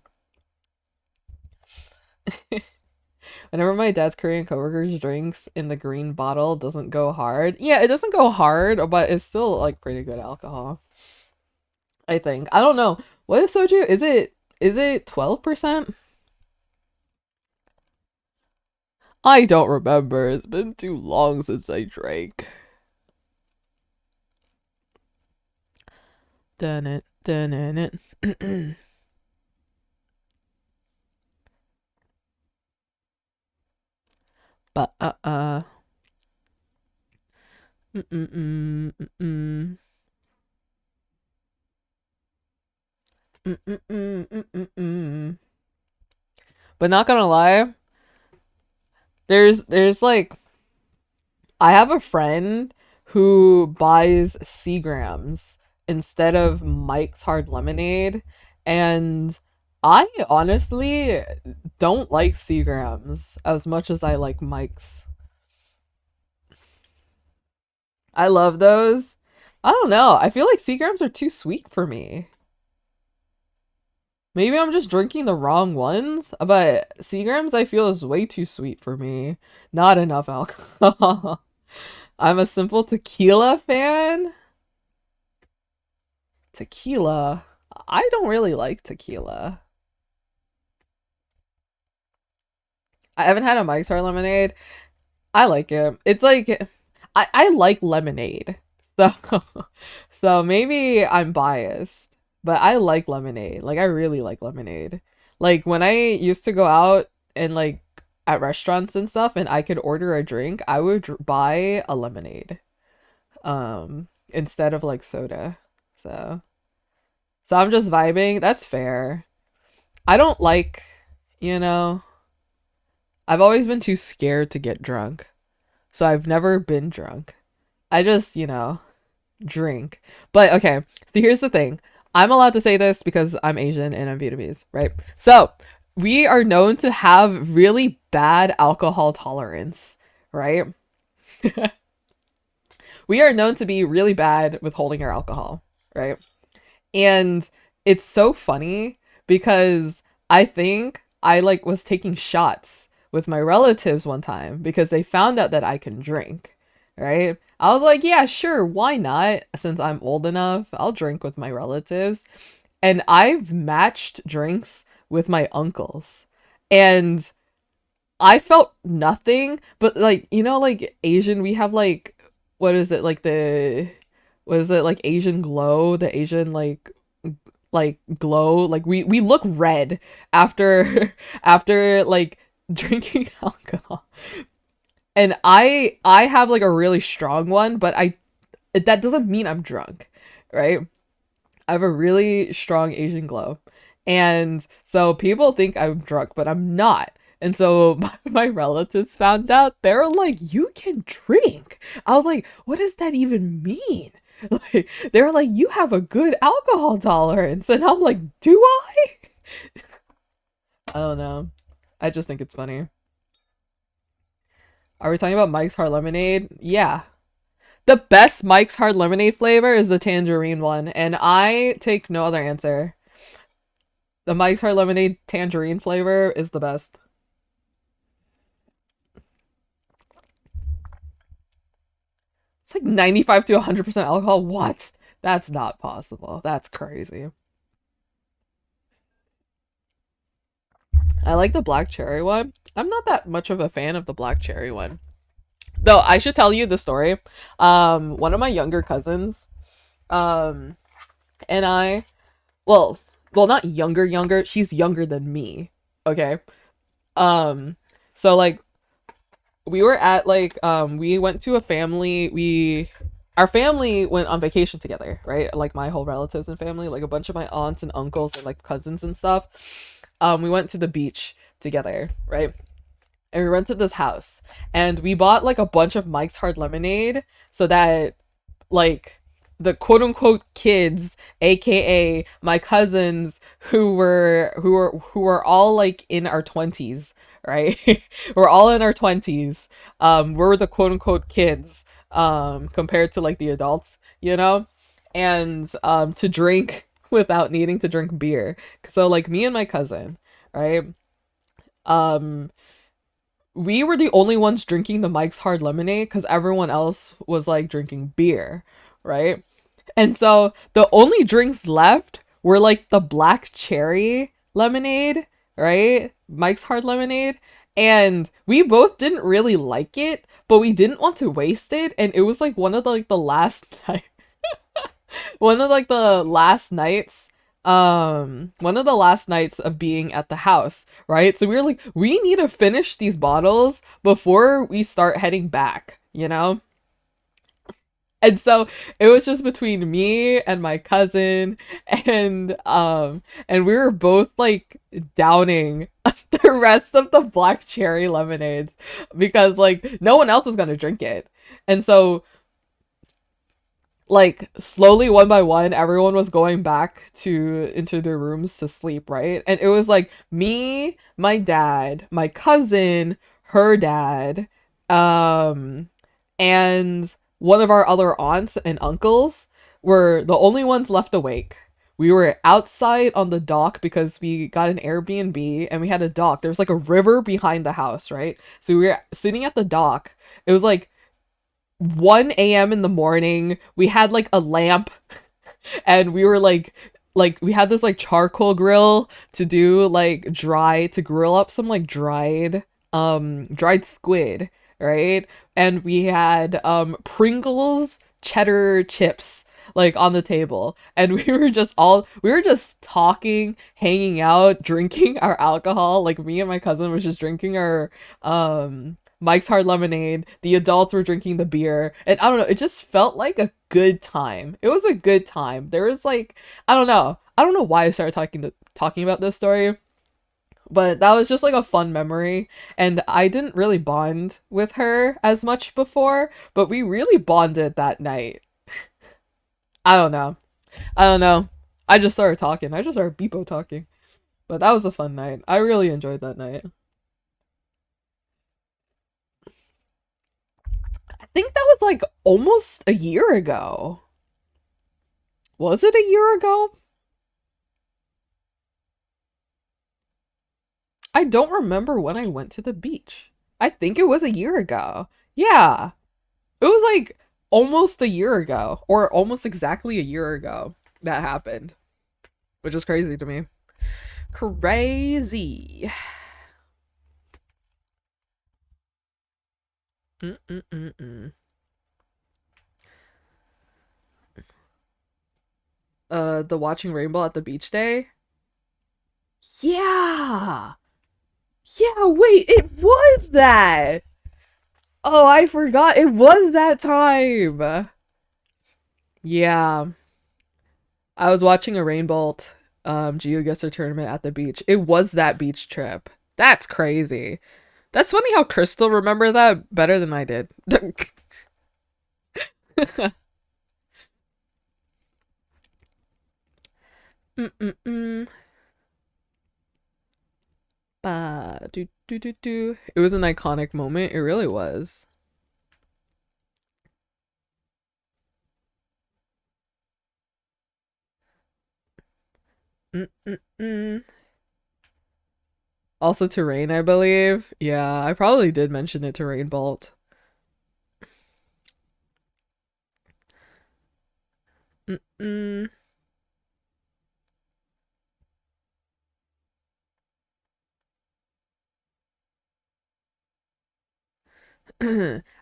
Whenever my dad's Korean coworkers drinks in the green bottle, it doesn't go hard. Yeah, it doesn't go hard, but it's still like pretty good alcohol. I think. I don't know. What is soju? Is it 12%? I don't remember. It's been too long since I drank. Dun it, dun it. But But not gonna lie, there's like I have a friend who buys Seagrams instead of Mike's Hard Lemonade, and I honestly don't like Seagrams as much as I like Mike's. I love those. I don't know. I feel like Seagrams are too sweet for me. Maybe I'm just drinking the wrong ones, but Seagrams I feel is way too sweet for me. Not enough alcohol. I'm a simple tequila fan. Tequila. I don't really like tequila. I haven't had a Mike's Hard Lemonade. I like it. It's like I like lemonade. So so maybe I'm biased, but I like lemonade. Like I really like lemonade. Like when I used to go out and like at restaurants and stuff and I could order a drink, I would buy a lemonade instead of like soda. So I'm just vibing. That's fair. I don't like, you know, I've always been too scared to get drunk. So I've never been drunk. I just, drink. But okay, so here's the thing. I'm allowed to say this because I'm Asian and I'm Vietnamese, right? So we are known to have really bad alcohol tolerance, right? We are known to be really bad with holding our alcohol, right? And it's so funny because I think I like was taking shots with my relatives one time because they found out that I can drink, right? I was like, yeah, sure, why not? Since I'm old enough, I'll drink with my relatives. And I've matched drinks with my uncles. And I felt nothing, but like, like Asian, we have like, what is it? Like what is it? Like Asian glow, the Asian like glow, like we look red after after like drinking alcohol. And I have like a really strong one, but that doesn't mean I'm drunk, right? I have a really strong Asian glow. And so people think I'm drunk, but I'm not. And so my relatives found out. They're like, you can drink. I was like, what does that even mean? Like, they're like, you have a good alcohol tolerance. And I'm like, do I? I don't know. I just think it's funny. Are we talking about Mike's Hard Lemonade? Yeah. The best Mike's Hard Lemonade flavor is the tangerine one, and I take no other answer. The Mike's Hard Lemonade tangerine flavor is the best. It's like 95 to 100% alcohol. What? That's not possible. That's crazy. I like the black cherry one. I'm not that much of a fan of the black cherry one. Though I should tell you the story. One of my younger cousins, and I, well, not younger, she's younger than me. Okay. So like we were at like we went to a family, our family went on vacation together, right? Like my whole relatives and family, like a bunch of my aunts and uncles and like cousins and stuff. We went to the beach together, right? And we rented this house and we bought like a bunch of Mike's Hard Lemonade so that like the quote unquote kids, aka my cousins who were all like in our 20s, right? We're all in our 20s. We're the quote unquote kids compared to like the adults, and to drink without needing to drink beer. So like me and my cousin, right? we were the only ones drinking the Mike's Hard Lemonade because everyone else was like drinking beer, right? And so the only drinks left were like the black cherry lemonade, right? Mike's Hard Lemonade. And we both didn't really like it, but we didn't want to waste it. And it was like one of the like the last night, one of like the last nights, one of the last nights of being at the house, right? So we were like, we need to finish these bottles before we start heading back, you know? And so it was just between me and my cousin and we were both like downing the rest of the black cherry lemonades because like no one else was going to drink it. And so like slowly one by one everyone was going back to into their rooms to sleep, right? And it was like me, my dad, my cousin, her dad, and one of our other aunts and uncles were the only ones left awake. We were outside on the dock because we got an Airbnb and we had a dock. There was like a river behind the house, right? So we were sitting at the dock. It was like 1 a.m. in the morning. We had like a lamp and we were like we had this like charcoal grill to do like to grill up some like dried squid, right? And we had Pringles cheddar chips like on the table, and we were just talking, hanging out, drinking our alcohol. Like me and my cousin was just drinking our Mike's Hard Lemonade. The adults were drinking the beer, and I don't know, it just felt like a good time. It was a good time. There was like, I don't know why I started talking about this story, but that was just like a fun memory. And I didn't really bond with her as much before, but we really bonded that night. I don't know. I just started talking. I just started Beepo talking. But that was a fun night. I really enjoyed that night. I think that was like almost a year ago. Was it a year ago? I don't remember when I went to the beach. I think it was a year ago. Yeah. It was like almost a year ago, or almost exactly a year ago that happened, which is crazy to me. Crazy. The watching rainbow at the beach day. Yeah. Yeah, wait, it was that. Oh, I forgot. It was that time. Yeah. I was watching a Rainbow GeoGuessr tournament at the beach. It was that beach trip. That's crazy. That's funny how Crystal remembered that better than I did. It was an iconic moment. It really was. Also to Rain, I believe. Yeah, I probably did mention it to Rainbolt.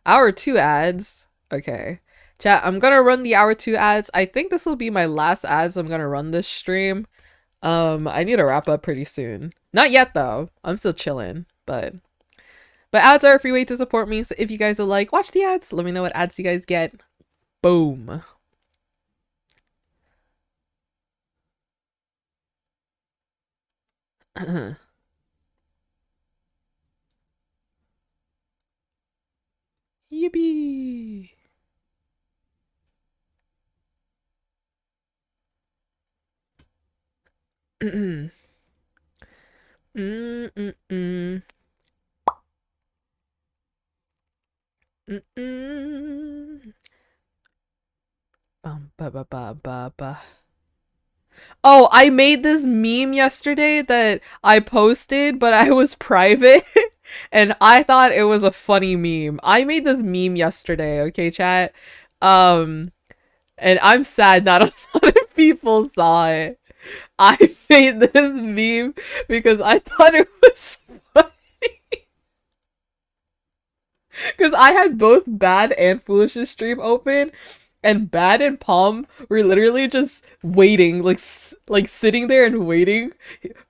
Hour 2 ads. Okay. Chat, I'm gonna run the hour 2 ads. I think this will be my last ads I'm gonna run this stream. I need to wrap up pretty soon. Not yet though. I'm still chilling, but ads are a free way to support me. So if you guys would like, watch the ads. Let me know what ads you guys get. Boom. Yippee. Oh, I made this meme yesterday that I posted, but I was private. And I thought it was a funny meme. I made this meme yesterday, okay, chat? Um, and I'm sad not a lot of people saw it. I made this meme because I thought it was funny. Because I had both Bad and Foolish's stream open, and Bad and Palm were literally just waiting, like sitting there and waiting.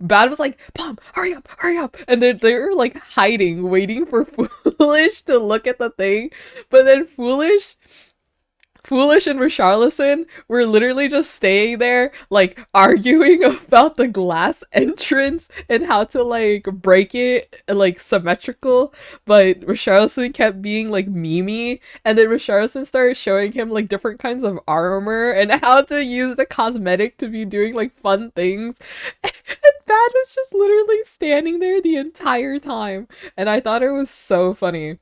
Bad was like, "Palm, hurry up!" And then they were like hiding, waiting for Foolish to look at the thing. But then Foolish and Richarlison were literally just staying there, like arguing about the glass entrance and how to like break it like symmetrical. But Richarlison kept being like memey, and then Richarlison started showing him like different kinds of armor and how to use the cosmetic to be doing like fun things. And Bad was just literally standing there the entire time, and I thought it was so funny.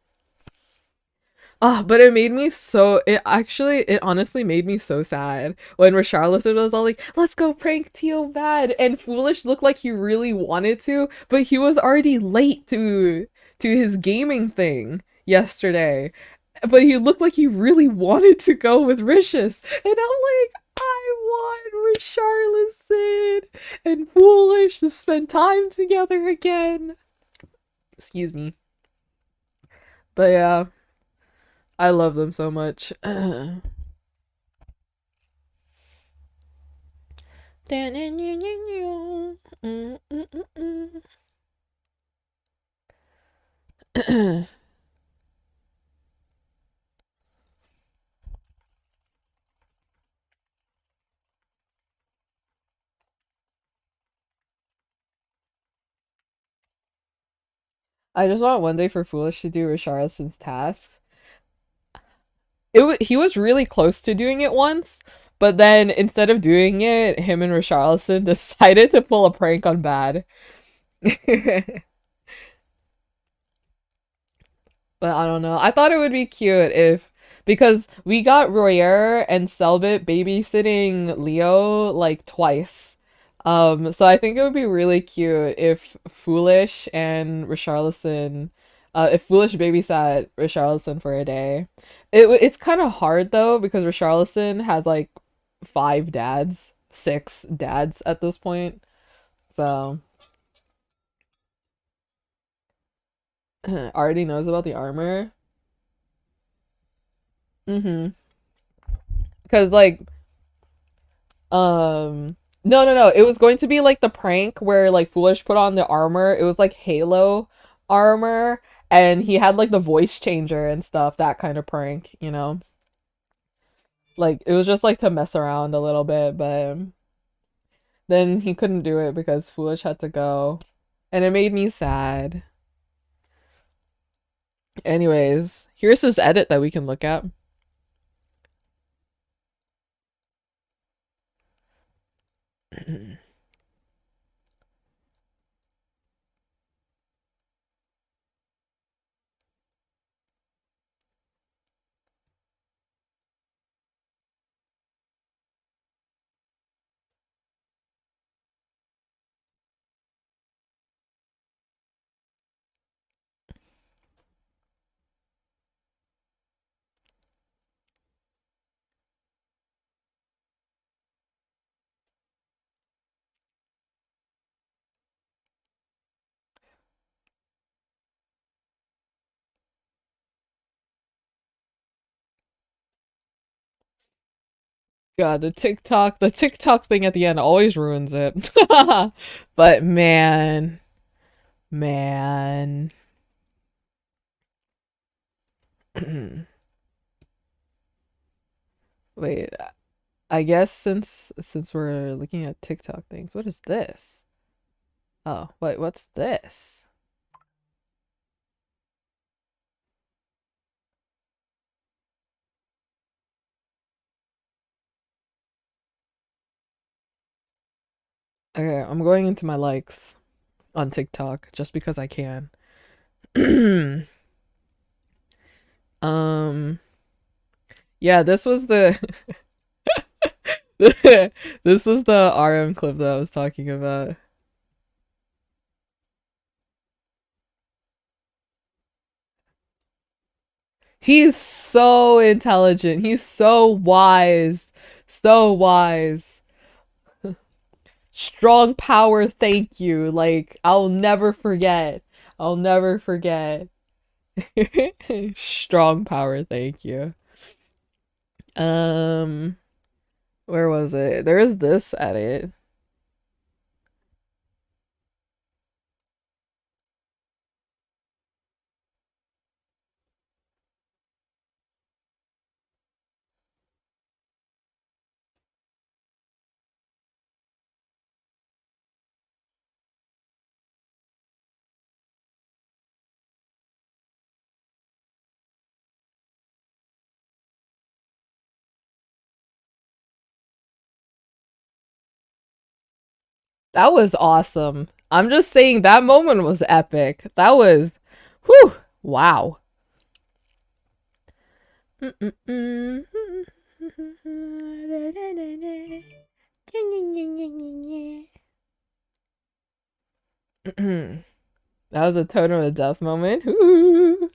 Oh, but it honestly made me so sad when Richarlison was all like, let's go prank Tio Bad, and Foolish looked like he really wanted to, but he was already late to his gaming thing yesterday. But he looked like he really wanted to go with Ricious, and I'm like, I want Richarlison and Foolish to spend time together again. Excuse me. But yeah. I love them so much. I just want one day for Foolish to do Richarlison's tasks. He was really close to doing it once, but then instead of doing it, him and Richarlison decided to pull a prank on Bad. But I don't know. I thought it would be cute because we got Royer and Selbit babysitting Leo like twice. So I think it would be really cute if Foolish and Richarlison, if Foolish babysat Richarlison for a day. It's kind of hard though because Richarlison has like 5 dads, 6 dads at this point. So already knows about the armor. Mm-hmm. Because like no, it was going to be like the prank where like Foolish put on the armor. It was like Halo armor, and he had like the voice changer and stuff, that kind of prank, you know? Like it was just like to mess around a little bit, but then he couldn't do it because Foolish had to go. And it made me sad. Anyways, here's his edit that we can look at. God, the TikTok thing at the end always ruins it. But man. Wait, I guess since we're looking at TikTok things, what is this? Oh, wait, what's this? Okay, I'm going into my likes on TikTok just because I can. Um, yeah, this was the this was the RM clip that I was talking about. He's so intelligent. He's so wise. So wise. Strong power, thank you. Like, I'll never forget. I'll never forget. Strong power, thank you. Where was it? There's this edit. That was awesome. I'm just saying that moment was epic. That was, whew, wow. That was a totem of death moment. Ooh.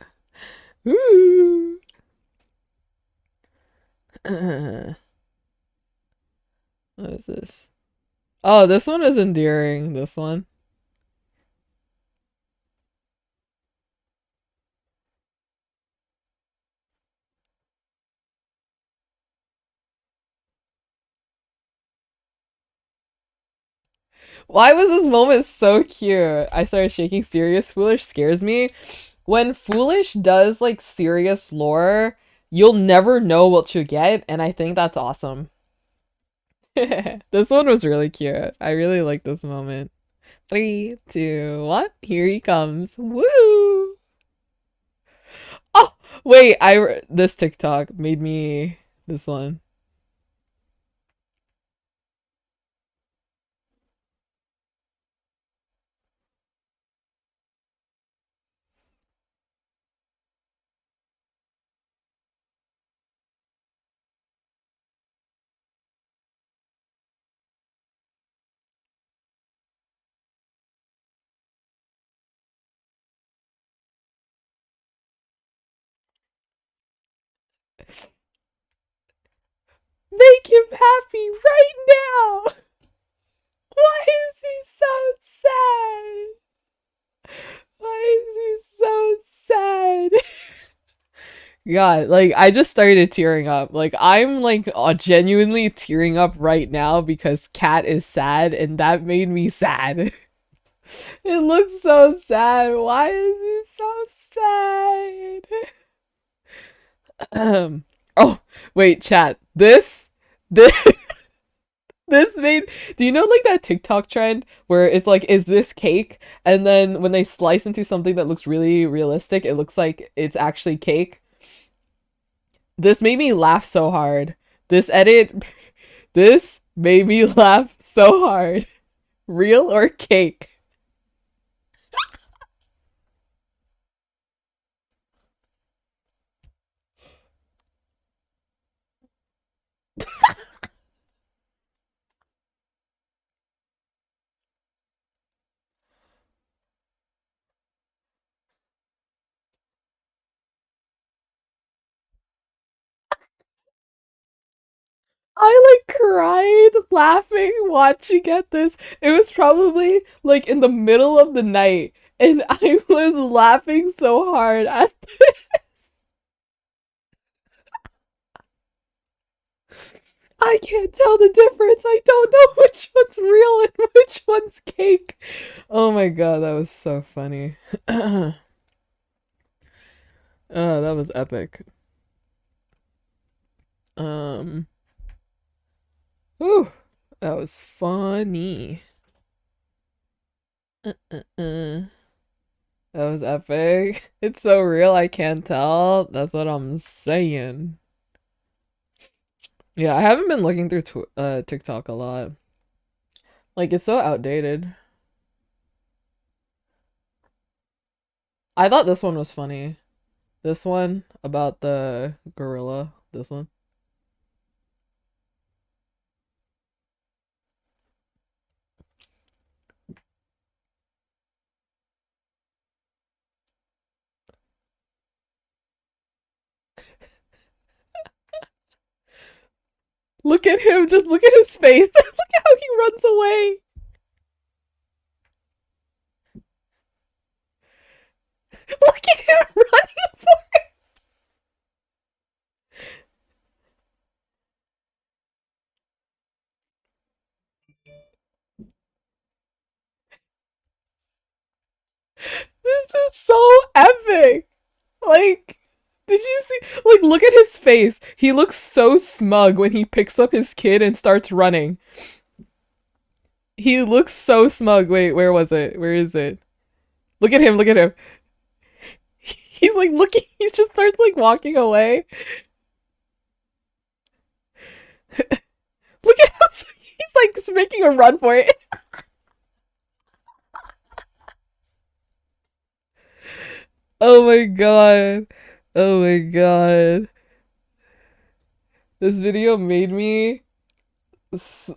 Ooh. What is this? Oh, this one is endearing. This one. Why was this moment so cute? I started shaking. Serious Foolish scares me. When Foolish does like serious lore, you'll never know what you get, and I think that's awesome. This one was really cute. I really like this moment. 3, 2, 1. Here he comes. Woo! Oh, wait. This TikTok made me this one. Make him happy right now. Why is he so sad? Why is he so sad? God, like I just started tearing up. Like I'm like genuinely tearing up right now because Cat is sad and that made me sad. It looks so sad. Why is he so sad? Oh, wait, chat. This this made, do you know like that TikTok trend where it's like, is this cake? And then when they slice into something that looks really realistic, it looks like it's actually cake. This made me laugh so hard. This edit, this made me laugh so hard. Real or cake? I like cried laughing watching at this. It was probably like in the middle of the night and I was laughing so hard at I can't tell the difference. I don't know which one's real and which one's cake. Oh my god, that was so funny. Oh, that was epic. Whew, that was funny. That was epic. It's so real, I can't tell. That's what I'm saying. Yeah, I haven't been looking through TikTok a lot. Like, it's so outdated. I thought this one was funny. This one about the gorilla. This one. Look at him, just look at his face. Look at how he runs away. Look at him running for it. This is so epic. Like, did you see? Like, look at his face. He looks so smug when he picks up his kid and starts running. He looks so smug. Wait, where was it? Where is it? Look at him, look at him. He's like looking, he just starts like walking away. Look at how he's like just making a run for it. Oh my god. Oh my god. This video made me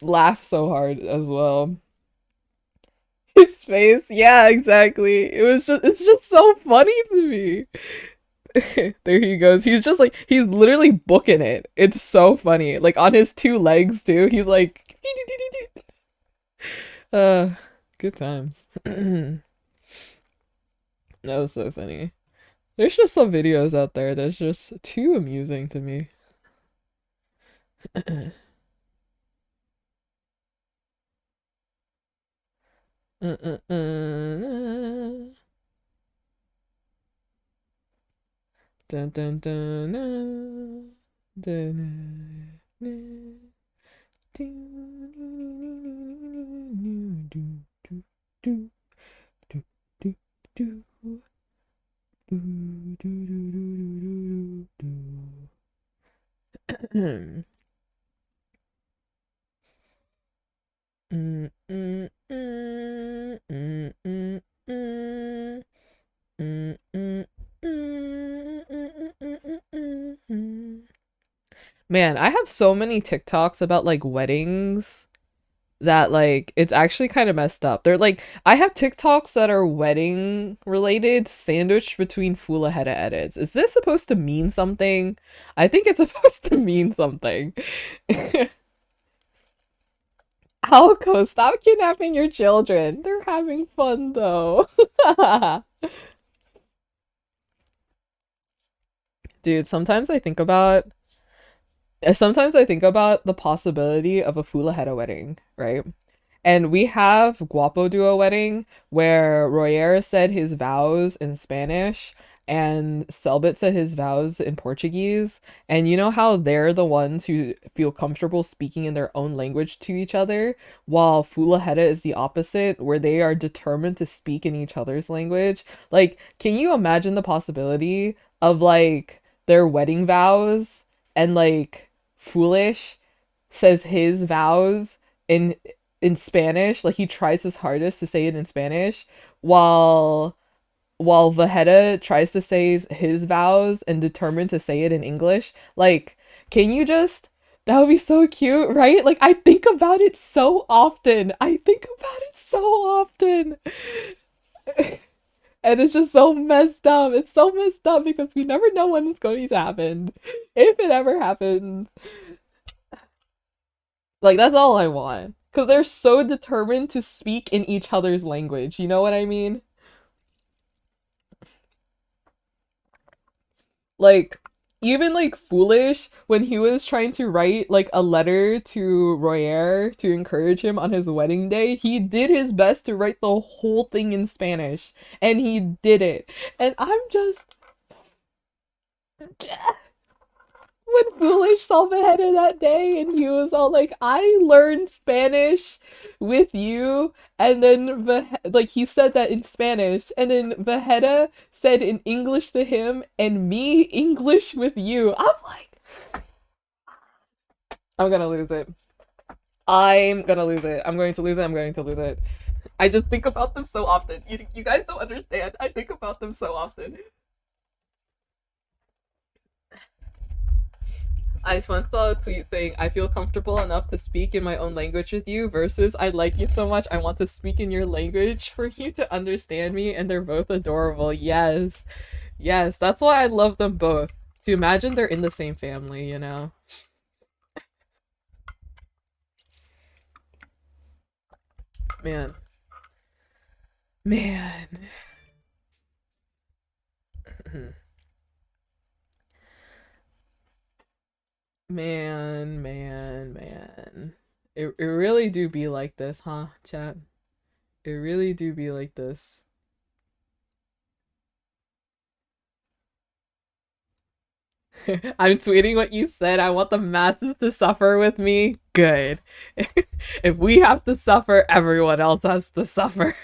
laugh so hard as well. His face, yeah, exactly. It's just so funny to me. There he goes. He's just like, he's literally booking it. It's so funny. Like on his two legs too. He's like, good times. That was so funny. There's just some videos out there that's just too amusing to me. Dun dun dun dun dun dun Man, I have so many TikToks about like weddings that like it's actually kind of messed up. They're like, I have TikToks that are wedding related sandwiched between Fulaheta edits. Is this supposed to mean something? I think it's supposed to mean something. Alco, stop kidnapping your children. They're having fun though. Dude, sometimes I think about the possibility of a Fulaheta wedding, right? And we have Guapo Duo wedding where Royer said his vows in Spanish and Selbit said his vows in Portuguese. And you know how they're the ones who feel comfortable speaking in their own language to each other, while Fulaheta is the opposite, where they are determined to speak in each other's language. Like, can you imagine the possibility of like their wedding vows and like Foolish says his vows in Spanish, like he tries his hardest to say it in Spanish, while Vegeta tries to say his vows and determined to say it in English. Like, can you just, that would be so cute, right? Like I think about it so often. I think about it so often. And it's just so messed up. It's so messed up because we never know when it's going to happen. If it ever happens. Like, that's all I want. Because they're so determined to speak in each other's language. You know what I mean? Like, even like Foolish, when he was trying to write like a letter to Royer to encourage him on his wedding day, he did his best to write the whole thing in Spanish. And he did it. And I'm just... When Foolish saw Vegeta that day and he was all like, I learned Spanish with you, and then like he said that in Spanish, and then Vegeta said in English to him and me English with you. I'm like, I'm gonna lose it. I'm gonna lose it. I'm going to lose it. I'm going to lose it. I just think about them so often. You guys don't understand. I think about them so often. I once saw a tweet saying, I feel comfortable enough to speak in my own language with you versus I like you so much I want to speak in your language for you to understand me, and they're both adorable. Yes. Yes, that's why I love them both. To imagine they're in the same family, you know? Man. Man. Man. It really do be like this, huh, chat? It really do be like this. I'm tweeting what you said. I want the masses to suffer with me. Good. If we have to suffer, everyone else has to suffer.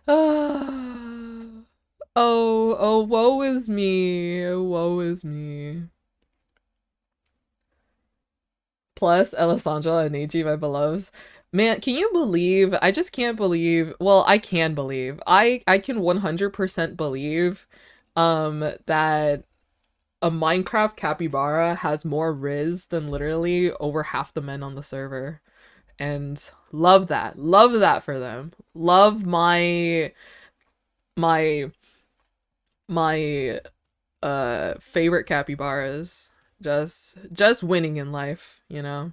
Oh, woe is me. Woe is me. Plus, Alessandra and Neji, my beloveds. Man, can you believe? I just can't believe. Well, I can believe. I can 100% believe that a Minecraft capybara has more Riz than literally over half the men on the server. And love that. Love that for them. Love my favorite capybaras. Just winning in life, you know?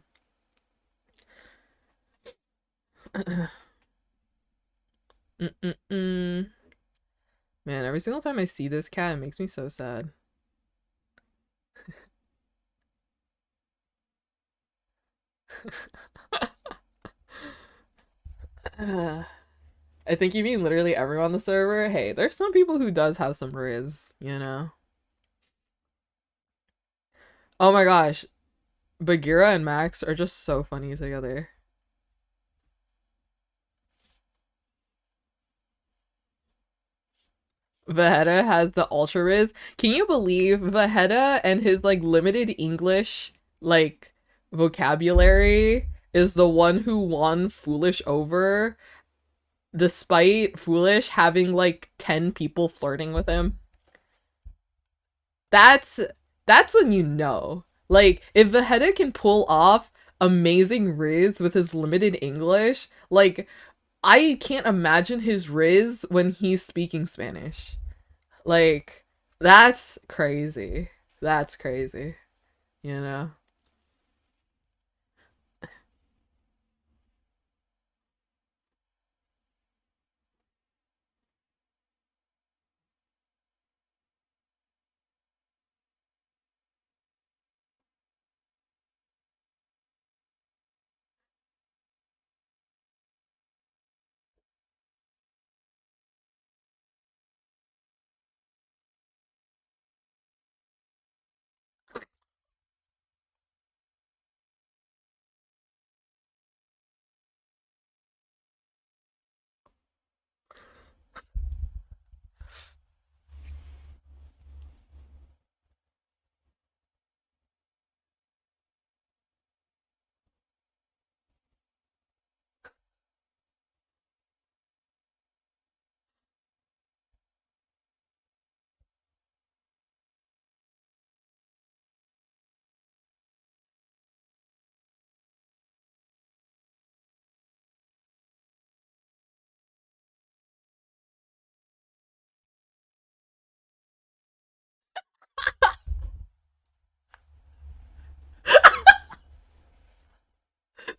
Mm-mm-mm. Man, every single time I see this cat, it makes me so sad. I think you mean literally everyone on the server. Hey, there's some people who does have some riz, you know? Oh my gosh. Bagheera and Max are just so funny together. Vegeta has the ultra riz. Can you believe Vegeta and his like limited English like vocabulary is the one who won Foolish over despite Foolish having like 10 people flirting with him? That's when you know. Like if Vegeta can pull off amazing riz with his limited English, like I can't imagine his riz when he's speaking Spanish. Like, that's crazy. That's crazy. You know?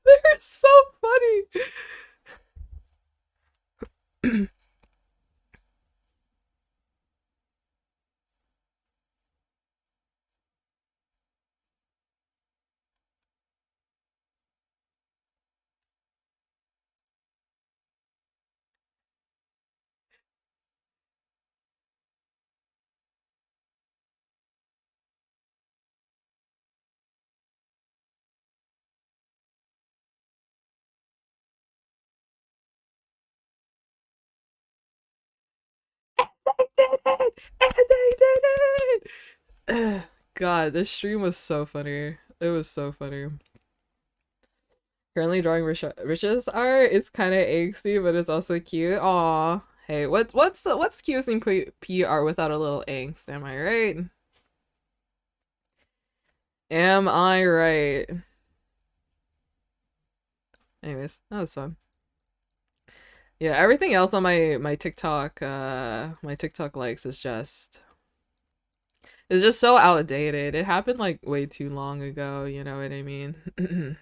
They're so funny. They did it! And they did it! God, this stream was so funny. It was so funny. Currently drawing Rich's art is kind of angsty, but it's also cute. Aw. Hey, what's Qsmp art without a little angst? Am I right? Am I right? Anyways, that was fun. Yeah, everything else on my TikTok, my TikTok likes is just it's just so outdated. It happened like way too long ago, you know what I mean?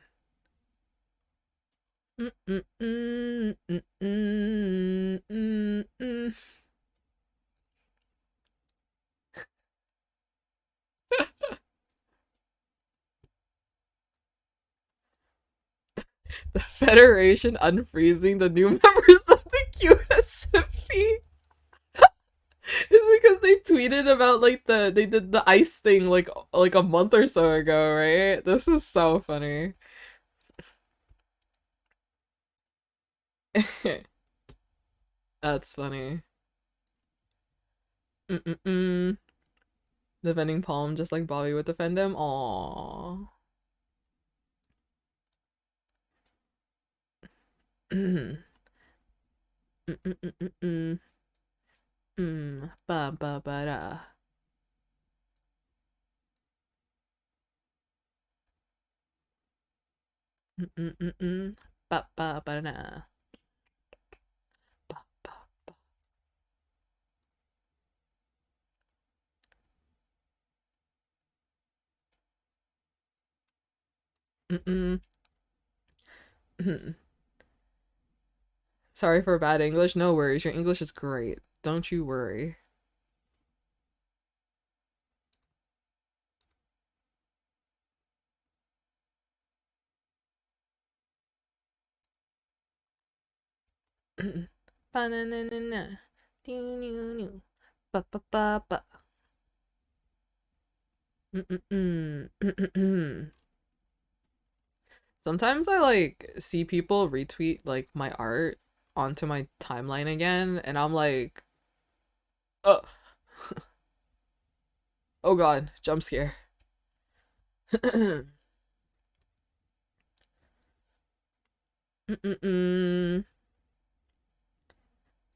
Mm, mm, mm, mm, mm, mm, mm. The Federation unfreezing the new members of the Qsmp. It's because they tweeted about like they did the ice thing like a month or so ago, right? This is so funny. That's funny. Mm-mm-mm. Defending Palm just like Bobby would defend him. Aww. Mm. Mm-mm-mm-mm. Ba ba ba da. Mm-mm-mm-mm. Ba ba ba da. Ba ba ba. Mm-mm. Sorry for bad English. No worries. Your English is great. Don't you worry. Ba-na-na-na-na. Doo-doo-doo. Ba-ba-ba-ba. Mm-mm-mm. Sometimes I like see people retweet like my art onto my timeline again, and I'm like, oh, oh god, jump scare. Mm-mm-mm.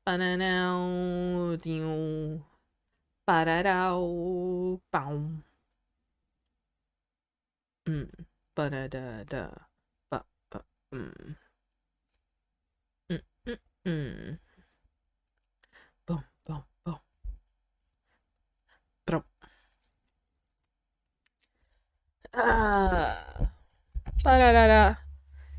Ba-na-now, doo. Ba-da-dow, bow. Ba-da-da-da. Ba-ba-mm. Mm-mm-mm. Boom, boom, boom. Brum. Ah. Ba-da-da-da.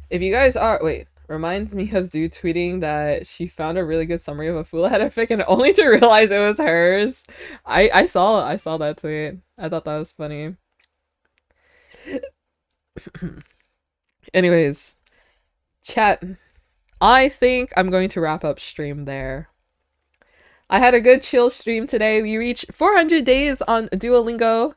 If you guys are wait, reminds me of Zoo tweeting that she found a really good summary of a fool head fic and only to realize it was hers. I saw that tweet. I thought that was funny. Anyways, chat. I think I'm going to wrap up stream there. I had a good chill stream today. We reached 400 days on Duolingo.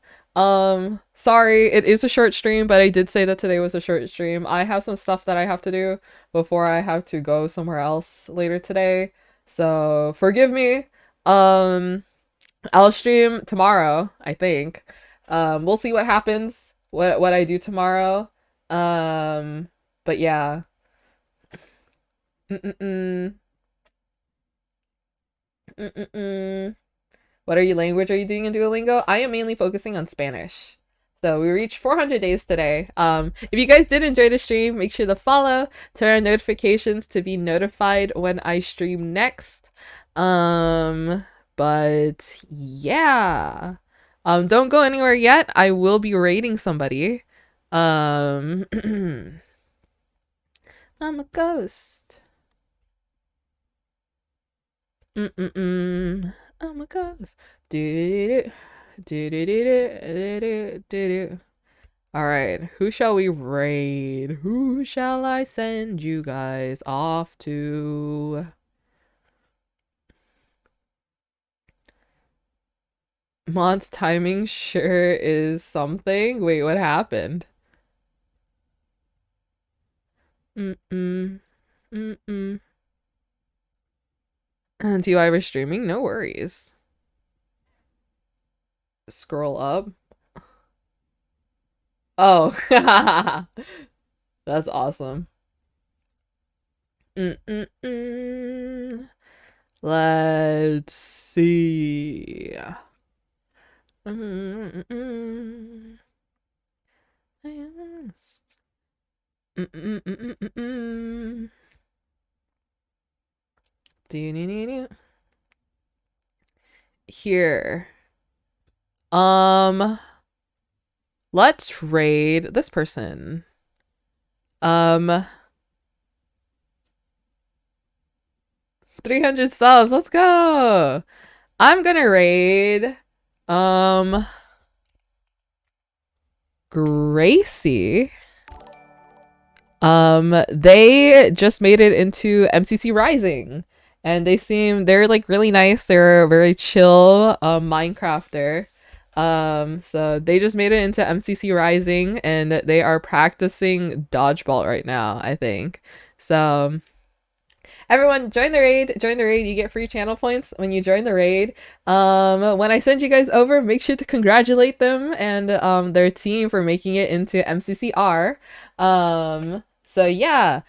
Sorry, it is a short stream, but I did say that today was a short stream. I have some stuff that I have to do before I have to go somewhere else later today. So forgive me. I'll stream tomorrow, I think. We'll see what happens, what I do tomorrow. But yeah. Mm-mm-mm. Mm-mm-mm. What language are you doing in Duolingo? I am mainly focusing on Spanish. So we reached 400 days today. If you guys did enjoy the stream, make sure to follow, turn on notifications to be notified when I stream next. But yeah. Don't go anywhere yet. I will be raiding somebody. I'm a ghost. Mm-mm-mm. I'm a ghost. Do do do do do do do do. All right, who shall we raid? Who shall I send you guys off to? Mod's timing sure is something. Wait, what happened? Mm-mm. Mm-mm. Do I was streaming? No worries. Scroll up. Oh, that's awesome. Mm-mm-mm. Let's see. Mm-mm-mm-mm. Yes. Mm-mm-mm-mm-mm. Do-do-do-do. Here. Let's raid this person. 300 subs. Let's go. I'm gonna raid Gracie. They just made it into MCC Rising, and they're like really nice. They're a very chill Minecrafter. So they just made it into MCC Rising, and they are practicing dodgeball right now, I think. So everyone, join the raid. Join the raid. You get free channel points when you join the raid. When I send you guys over, make sure to congratulate them and their team for making it into MCCR. So yeah.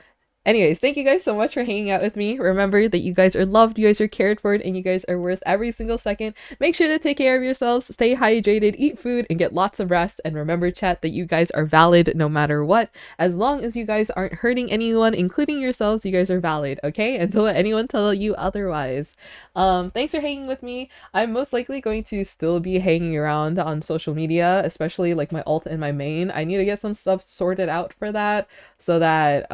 Anyways, thank you guys so much for hanging out with me. Remember that you guys are loved, you guys are cared for, and you guys are worth every single second. Make sure to take care of yourselves, stay hydrated, eat food, and get lots of rest. And remember, chat, that you guys are valid no matter what. As long as you guys aren't hurting anyone, including yourselves, you guys are valid, okay? And don't let anyone tell you otherwise. Thanks for hanging with me. I'm most likely going to still be hanging around on social media, especially like my alt and my main. I need to get some stuff sorted out for that so that,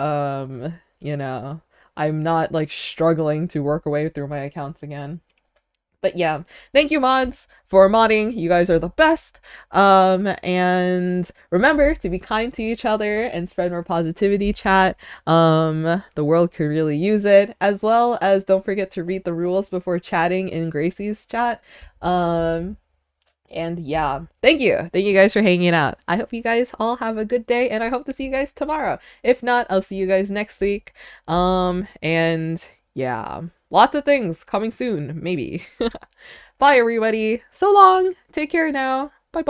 you know, I'm not like struggling to work away through my accounts again. But yeah, thank you mods for modding. You guys are the best. And remember to be kind to each other and spread more positivity, chat. The world could really use it, as well as don't forget to read the rules before chatting in Gracie's chat. And yeah, thank you guys for hanging out. I hope you guys all have a good day, and I hope to see you guys tomorrow. If not, I'll see you guys next week. And yeah, lots of things coming soon, maybe. Bye everybody, so long, take care now, bye bye.